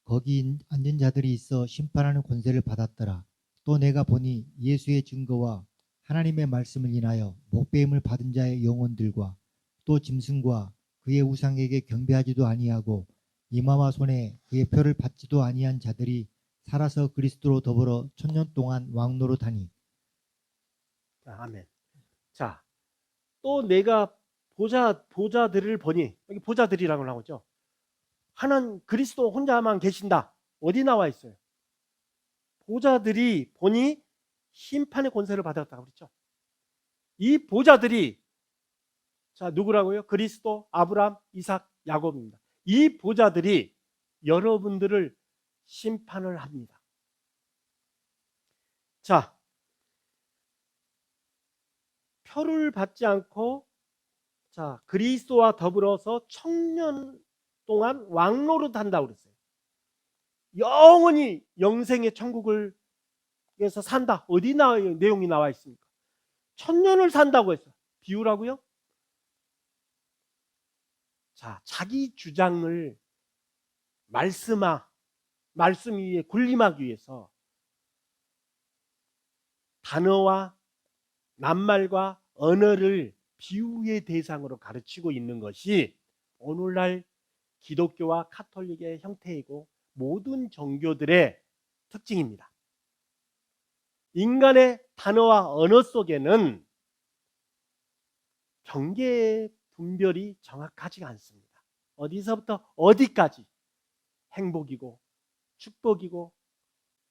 B: 거기 앉은 자들이 있어 심판하는 권세를 받았더라. 또 내가 보니 예수의 증거와 하나님의 말씀을 인하여 목배임을 받은 자의 영혼들과 또 짐승과 그의 우상에게 경배하지도 아니하고 이마와 손에 그의 표를 받지도 아니한 자들이 살아서 그리스도로 더불어 1000년 동안 왕노릇하니.
A: 아멘. 자, 또 내가 보좌들을 보니, 여기 보좌들이라고 나오죠. 하나님 그리스도 혼자만 계신다. 어디 나와 있어요? 보좌들이 보니 심판의 권세를 받았다고 그랬죠. 이 보좌들이, 자, 누구라고요? 그리스도, 아브라함, 이삭, 야곱입니다. 이 보좌들이 여러분들을 심판을 합니다. 자, 표를 받지 않고 그리스도와 더불어서 천년 동안 왕노릇 한다고 그랬어요. 영원히 영생의 천국을 에서 산다. 어디 내용이 나와 있습니까? 천년을 산다고 했어요. 비유라고요? 자기 주장을 말씀 위에 군림하기 위해서 단어와 낱말과 언어를 비유의 대상으로 가르치고 있는 것이 오늘날 기독교와 카톨릭의 형태이고 모든 종교들의 특징입니다. 인간의 단어와 언어 속에는 경계 분별이 정확하지가 않습니다. 어디서부터 어디까지 행복이고 축복이고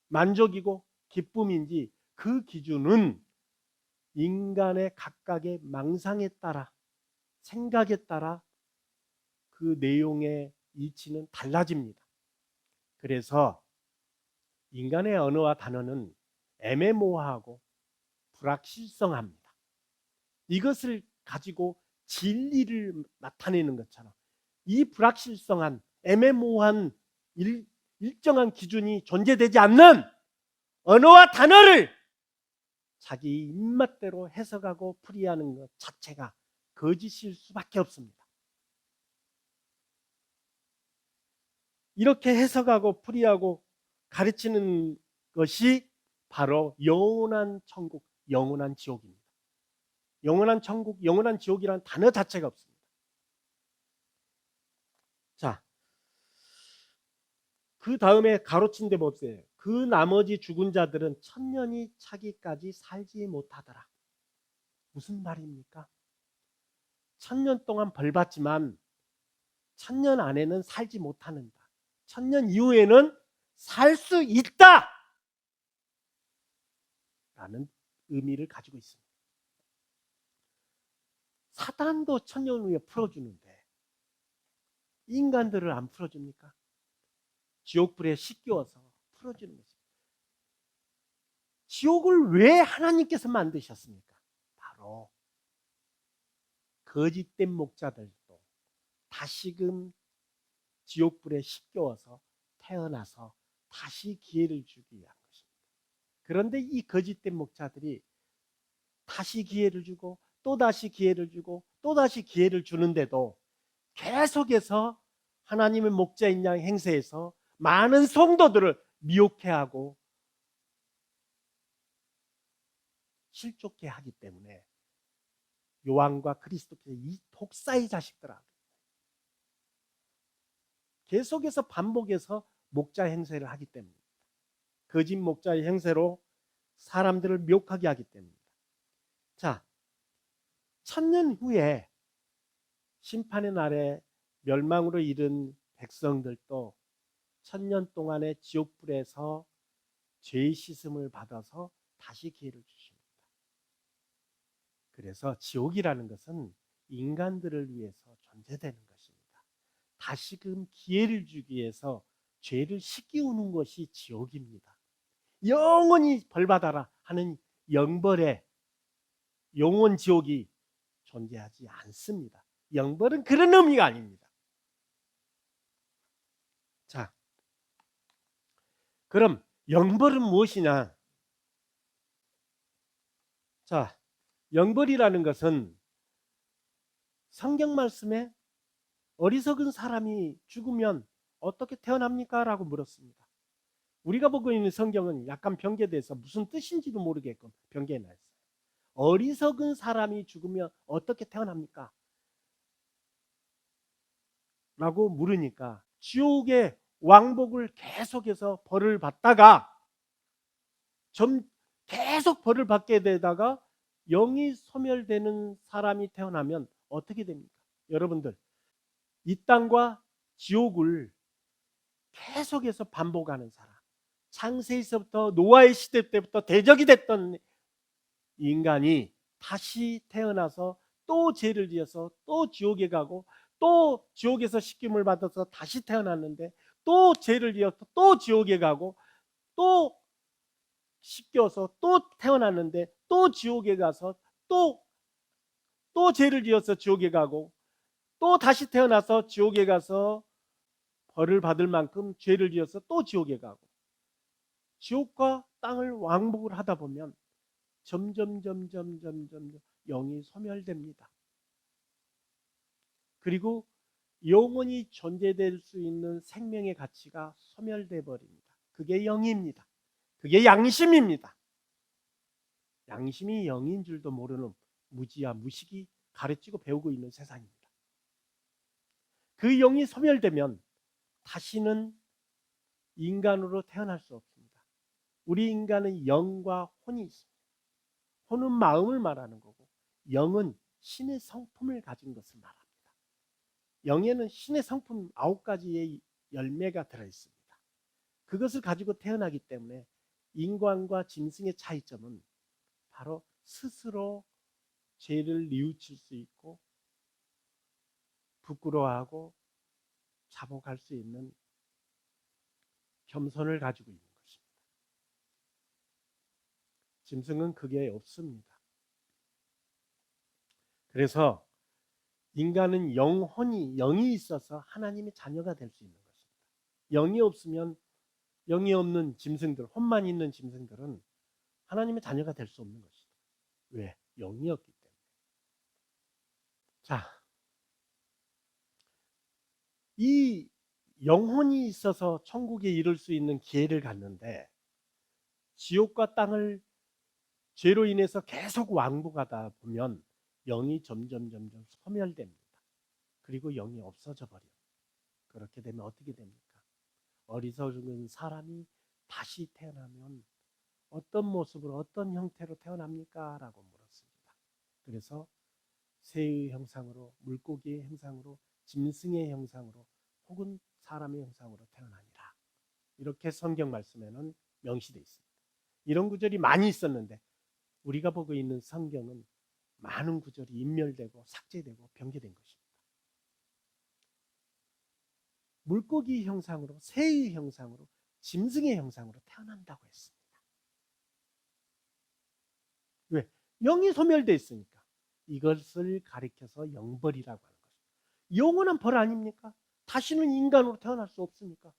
A: 만족이고 기쁨인지 그 기준은 인간의 각각의 망상에 따라 생각에 따라 그 내용의 이치는 달라집니다. 그래서 인간의 언어와 단어는 애매모호하고 불확실성합니다. 이것을 가지고 진리를 나타내는 것처럼 이 불확실성한 애매모호한 일정한 기준이 존재되지 않는 언어와 단어를 자기 입맛대로 해석하고 풀이하는 것 자체가 거짓일 수밖에 없습니다. 이렇게 해석하고 풀이하고 가르치는 것이 바로 영원한 천국, 영원한 지옥입니다. 영원한 천국, 영원한 지옥이라는 단어 자체가 없습니다. 그 다음에 가로친 데 봅세요. 그 나머지 죽은 자들은 천년이 차기까지 살지 못하더라. 무슨 말입니까? 천년 동안 벌 받지만 천년 안에는 살지 못하는다. 천년 이후에는 살 수 있다! 라는 의미를 가지고 있습니다. 사단도 천년 후에 풀어주는데 인간들을 안 풀어줍니까? 지옥불에 씻겨서 풀어주는 것입니다. 지옥을 왜 하나님께서 만드셨습니까? 바로 거짓된 목자들도 다시금 지옥불에 씻겨서 태어나서 다시 기회를 주기 위한 것입니다. 그런데 이 거짓된 목자들이 다시 기회를 주고 또다시 기회를 주고 또다시 기회를 주는데도 계속해서 하나님의 목자인 양 행세해서 많은 성도들을 미혹해하고 실족해 하기 때문에 요한과 그리스도께서 이 독사의 자식들아 계속해서 반복해서 목자 행세를 하기 때문입니다. 거짓 목자의 행세로 사람들을 미혹하게 하기 때문입니다. 천년 후에 심판의 날에 멸망으로 이른 백성들도 천년 동안의 지옥불에서 죄의 씻음을 받아서 다시 기회를 주십니다. 그래서 지옥이라는 것은 인간들을 위해서 존재되는 것입니다. 다시금 기회를 주기 위해서 죄를 씻기우는 것이 지옥입니다. 영원히 벌받아라 하는 영벌의 영원 지옥이 존재하지 않습니다. 영벌은 그런 의미가 아닙니다. 그럼 영벌은 무엇이냐? 영벌이라는 것은 성경 말씀에 어리석은 사람이 죽으면 어떻게 태어납니까? 라고 물었습니다. 우리가 보고 있는 성경은 약간 변개돼서 무슨 뜻인지도 모르게끔 변개해 놨어요. 어리석은 사람이 죽으면 어떻게 태어납니까? 라고 물으니까 지옥의 왕복을 계속해서 벌을 받다가 계속 벌을 받게 되다가 영이 소멸되는 사람이 태어나면 어떻게 됩니까? 여러분들 이 땅과 지옥을 계속해서 반복하는 사람, 창세에서부터 노아의 시대 때부터 대적이 됐던 인간이 다시 태어나서 또 죄를 지어서 또 지옥에 가고 또 지옥에서 씻김을 받아서 다시 태어났는데 또 죄를 지어서 또 지옥에 가고 또 씻겨서 또 태어났는데 또 지옥에 가서 또 또 죄를 지어서 지옥에 가고 또 다시 태어나서 지옥에 가서 벌을 받을 만큼 죄를 지어서 또 지옥에 가고 지옥과 땅을 왕복을 하다 보면 점점 영이 소멸됩니다. 그리고 영원히 존재될 수 있는 생명의 가치가 소멸돼 버립니다. 그게 영입니다. 그게 양심입니다. 양심이 영인 줄도 모르는 무지와 무식이 가르치고 배우고 있는 세상입니다. 그 영이 소멸되면 다시는 인간으로 태어날 수 없습니다. 우리 인간은 영과 혼이 있습니다. 혼은 마음을 말하는 거고 영은 신의 성품을 가진 것을 말합니다. 영에는 신의 성품 9가지의 열매가 들어있습니다. 그것을 가지고 태어나기 때문에 인간과 짐승의 차이점은 바로 스스로 죄를 뉘우칠 수 있고 부끄러워하고 자복할 수 있는 겸손을 가지고 있는 것입니다. 짐승은 그게 없습니다. 그래서 인간은 영이 있어서 하나님의 자녀가 될 수 있는 것입니다. 영이 없으면 영이 없는 짐승들, 혼만 있는 짐승들은 하나님의 자녀가 될 수 없는 것입니다. 왜? 영이 없기 때문에. 자, 이 영혼이 있어서 천국에 이를 수 있는 기회를 갖는데 지옥과 땅을 죄로 인해서 계속 왕복하다 보면 영이 점점 소멸됩니다. 그리고 영이 없어져 버려요. 그렇게 되면 어떻게 됩니까? 어리석은 사람이 다시 태어나면 어떤 모습으로 어떤 형태로 태어납니까? 라고 물었습니다. 그래서 새의 형상으로, 물고기의 형상으로, 짐승의 형상으로 혹은 사람의 형상으로 태어나니라. 이렇게 성경 말씀에는 명시되어 있습니다. 이런 구절이 많이 있었는데 우리가 보고 있는 성경은 많은 구절이 인멸되고 삭제되고 변개된 것입니다. 물고기 형상으로, 새의 형상으로, 짐승의 형상으로 태어난다고 했습니다. 왜? 영이 소멸되어 있으니까. 이것을 가리켜서 영벌이라고 하는 것입니다. 영원한 벌 아닙니까? 다시는 인간으로 태어날 수 없으니까.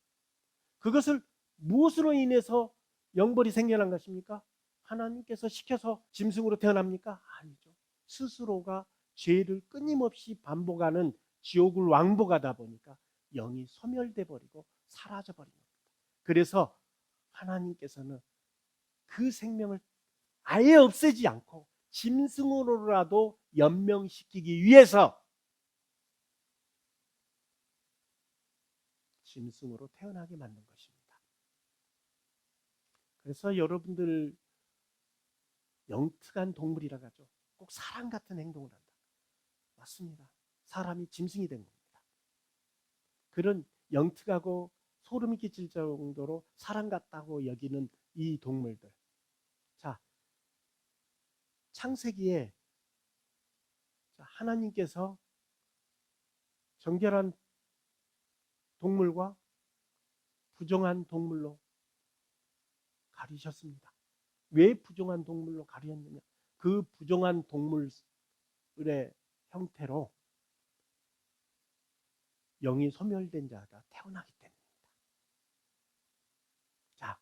A: 그것을 무엇으로 인해서 영벌이 생겨난 것입니까? 하나님께서 시켜서 짐승으로 태어납니까? 아니죠. 스스로가 죄를 끊임없이 반복하는 지옥을 왕복하다 보니까 영이 소멸돼 버리고 사라져 버린 겁니다. 그래서 하나님께서는 그 생명을 아예 없애지 않고 짐승으로라도 연명시키기 위해서 짐승으로 태어나게 만든 것입니다. 그래서 여러분들 영특한 동물이라고 하죠. 꼭 사람 같은 행동을 한다. 맞습니다. 사람이 짐승이 된 겁니다. 그런 영특하고 소름이 끼칠 정도로 사람 같다고 여기는 이 동물들. 자, 창세기에 하나님께서 정결한 동물과 부정한 동물로 가리셨습니다. 왜 부정한 동물로 가리었느냐? 그 부정한 동물의 형태로 영이 소멸된 자가 태어나기 때문입니다. 자,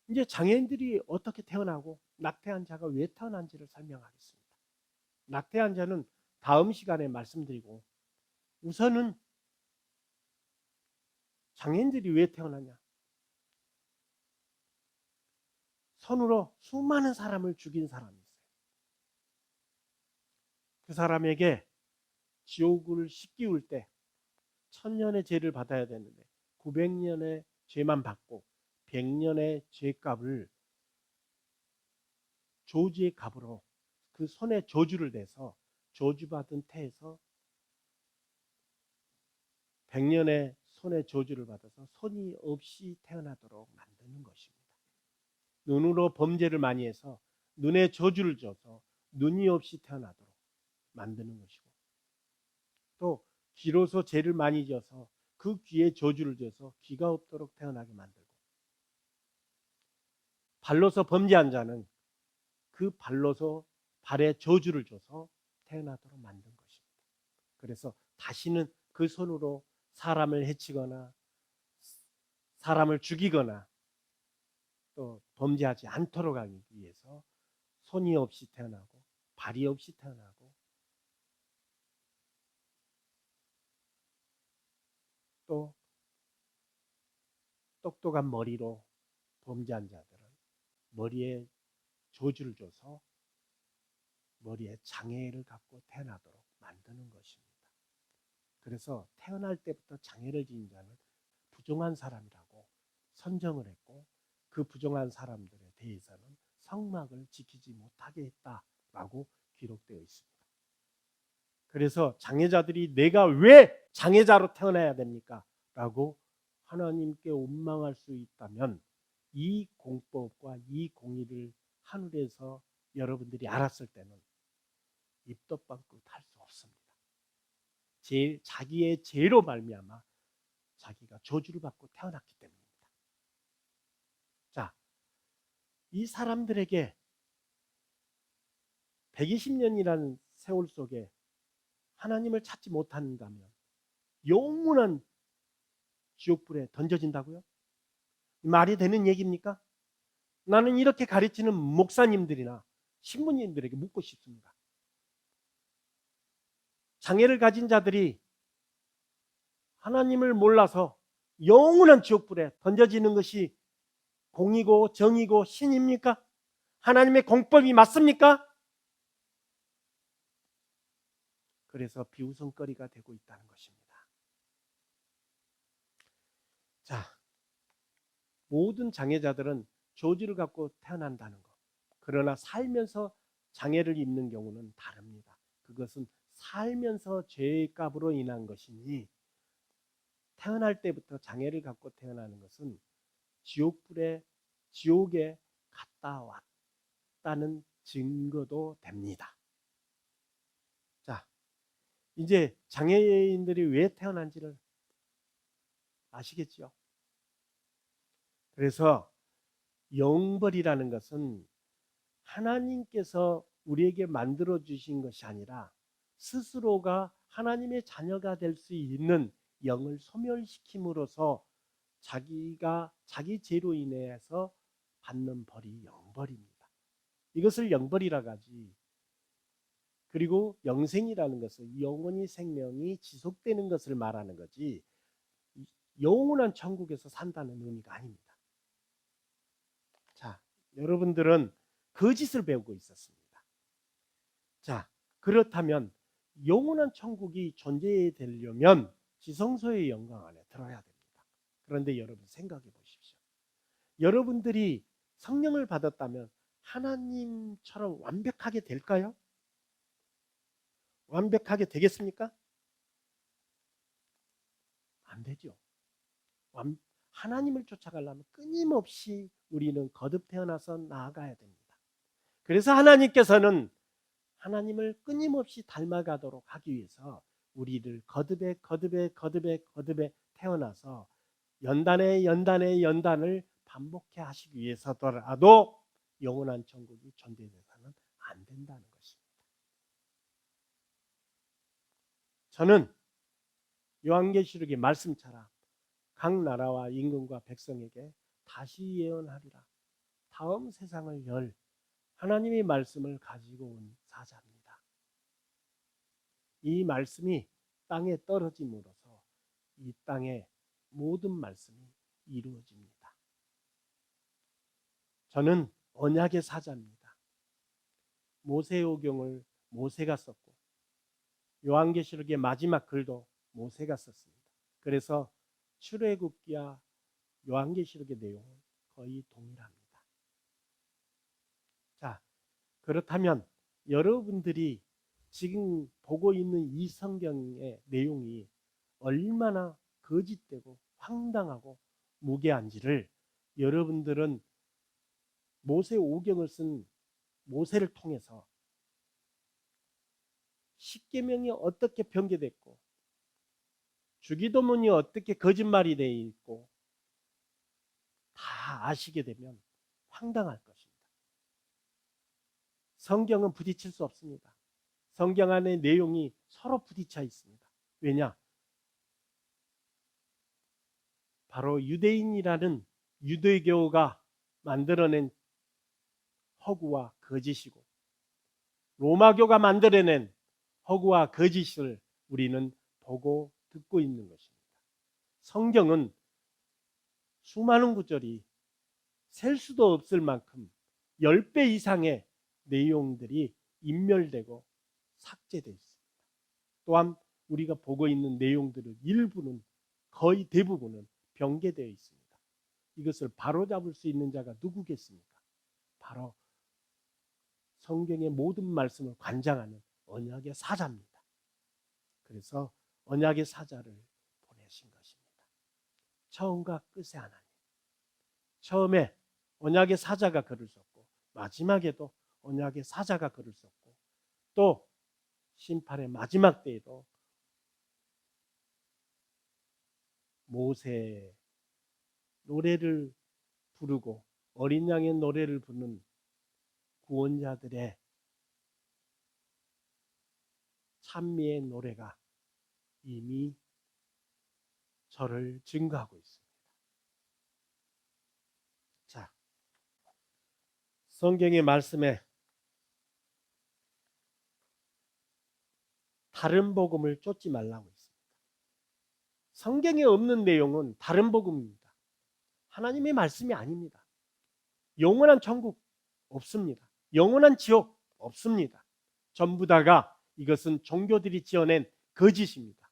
A: 이제 장애인들이 어떻게 태어나고 낙태한 자가 왜 태어난지를 설명하겠습니다. 낙태한 자는 다음 시간에 말씀드리고 우선은 장애인들이 왜 태어나냐? 손으로 수많은 사람을 죽인 사람이 있어요. 그 사람에게 지옥을 씹기울 때 1000년의 죄를 받아야 되는데 900년의 죄만 받고 100년의 죄값을 조지의 값으로 그 손에 저주를 내서 저주받은 태에서 100년의 손에 저주를 받아서 손이 없이 태어나도록 만드는 것입니다. 눈으로 범죄를 많이 해서 눈에 저주를 줘서 눈이 없이 태어나도록 만드는 것이고 또 귀로서 죄를 많이 지어서 그 귀에 저주를 줘서 귀가 없도록 태어나게 만들고 발로서 범죄한 자는 그 발로서 발에 저주를 줘서 태어나도록 만든 것입니다. 그래서 다시는 그 손으로 사람을 해치거나 사람을 죽이거나 또 범죄하지 않도록 하기 위해서 손이 없이 태어나고 발이 없이 태어나고 또 똑똑한 머리로 범죄한 자들은 머리에 저주를 줘서 머리에 장애를 갖고 태어나도록 만드는 것입니다. 그래서 태어날 때부터 장애를 지닌 자는 부정한 사람이라고 선정을 했고 그 부정한 사람들에 대해서는 성막을 지키지 못하게 했다라고 기록되어 있습니다. 그래서 장애자들이 내가 왜 장애자로 태어나야 됩니까? 라고 하나님께 원망할 수 있다면 이 공법과 이 공의를 하늘에서 여러분들이 알았을 때는 입도 뻥끗 할 수 없습니다. 자기의 죄로 말미암아 자기가 저주를 받고 태어났기 때문입니다. 자, 이 사람들에게 120년이라는 세월 속에 하나님을 찾지 못한다면 영원한 지옥불에 던져진다고요? 말이 되는 얘기입니까? 나는 이렇게 가르치는 목사님들이나 신부님들에게 묻고 싶습니다. 장애를 가진 자들이 하나님을 몰라서 영원한 지옥불에 던져지는 것이 공이고 정이고 신입니까? 하나님의 공법이 맞습니까? 그래서 비웃음거리가 되고 있다는 것입니다. 자, 모든 장애자들은 저주를 갖고 태어난다는 것. 그러나 살면서 장애를 입는 경우는 다릅니다. 그것은 살면서 죄의 값으로 인한 것이니 태어날 때부터 장애를 갖고 태어나는 것은 지옥에 갔다 왔다는 증거도 됩니다. 자, 이제 장애인들이 왜 태어난지를 아시겠죠? 그래서 영벌이라는 것은 하나님께서 우리에게 만들어 주신 것이 아니라 스스로가 하나님의 자녀가 될 수 있는 영을 소멸시킴으로써 자기가 자기 죄로 인해서 받는 벌이 영벌입니다. 이것을 영벌이라고 하지. 그리고 영생이라는 것은 영원히 생명이 지속되는 것을 말하는 거지 영원한 천국에서 산다는 의미가 아닙니다. 자, 여러분들은 거짓을 배우고 있었습니다. 자, 그렇다면 영원한 천국이 존재되려면 지성소의 영광 안에 들어야 됩니다. 그런데 여러분 생각해 보십시오. 여러분들이 성령을 받았다면 하나님처럼 완벽하게 될까요? 완벽하게 되겠습니까? 안 되죠. 하나님을 쫓아가려면 끊임없이 우리는 거듭 태어나서 나아가야 됩니다. 그래서 하나님께서는 하나님을 끊임없이 닮아가도록 하기 위해서 우리를 거듭에 태어나서 연단을 반복해 하시기 위해서더라도 영원한 천국이 존재해서는 안 된다는 것입니다. 저는 요한계시록의 말씀처럼 각 나라와 임금과 백성에게 다시 예언하리라. 다음 세상을 열 하나님의 말씀을 가지고 온 사자입니다. 이 말씀이 땅에 떨어짐으로써 이 땅의 모든 말씀이 이루어집니다. 저는 언약의 사자입니다. 모세오경을 모세가 썼고 요한계시록의 마지막 글도 모세가 썼습니다. 그래서 출애굽기와 요한계시록의 내용은 거의 동일합니다. 자, 그렇다면 여러분들이 지금 보고 있는 이 성경의 내용이 얼마나 거짓되고 황당하고 무계한지를 여러분들은 모세오경을 쓴 모세를 통해서 십계명이 어떻게 변개됐고 주기도문이 어떻게 거짓말이 되어 있고 다 아시게 되면 황당할 것입니다. 성경은 부딪힐 수 없습니다. 성경 안의 내용이 서로 부딪혀 있습니다. 왜냐? 바로 유대인이라는 유대교가 만들어낸 허구와 거짓이고 로마교가 만들어낸 허구와 거짓을 우리는 보고 듣고 있는 것입니다. 성경은 수많은 구절이 셀 수도 없을 만큼 10배 이상의 내용들이 인멸되고 삭제되어 있습니다. 또한 우리가 보고 있는 내용들의 일부는 거의 대부분은 변개되어 있습니다. 이것을 바로잡을 수 있는 자가 누구겠습니까? 바로 성경의 모든 말씀을 관장하는 언약의 사자입니다. 그래서 언약의 사자를 보내신 것입니다. 처음과 끝의 하나님. 처음에 언약의 사자가 글을 썼고 마지막에도 언약의 사자가 글을 썼고 또 심판의 마지막 때에도 모세의 노래를 부르고 어린 양의 노래를 부르는 구원자들의 찬미의 노래가 이미 저를 증거하고 있습니다. 자, 성경의 말씀에 다른 복음을 쫓지 말라고 했습니다. 성경에 없는 내용은 다른 복음입니다. 하나님의 말씀이 아닙니다. 영원한 천국 없습니다. 영원한 지옥 없습니다. 전부 다가 이것은 종교들이 지어낸 거짓입니다.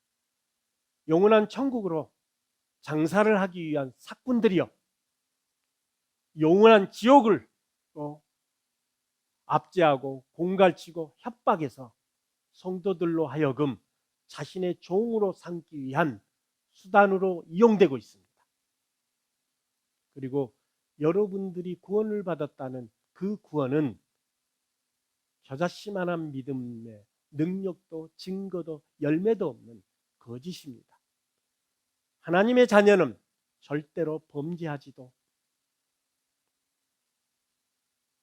A: 영원한 천국으로 장사를 하기 위한 사꾼들이요, 영원한 지옥을 압제하고 공갈치고 협박해서 성도들로 하여금 자신의 종으로 삼기 위한 수단으로 이용되고 있습니다. 그리고 여러분들이 구원을 받았다는 그 구원은 겨자씨만한 믿음의 능력도 증거도 열매도 없는 거짓입니다. 하나님의 자녀는 절대로 범죄하지도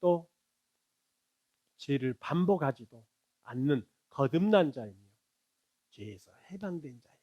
A: 또 죄를 반복하지도 않는 거듭난 자이며 죄에서 해방된 자입니다.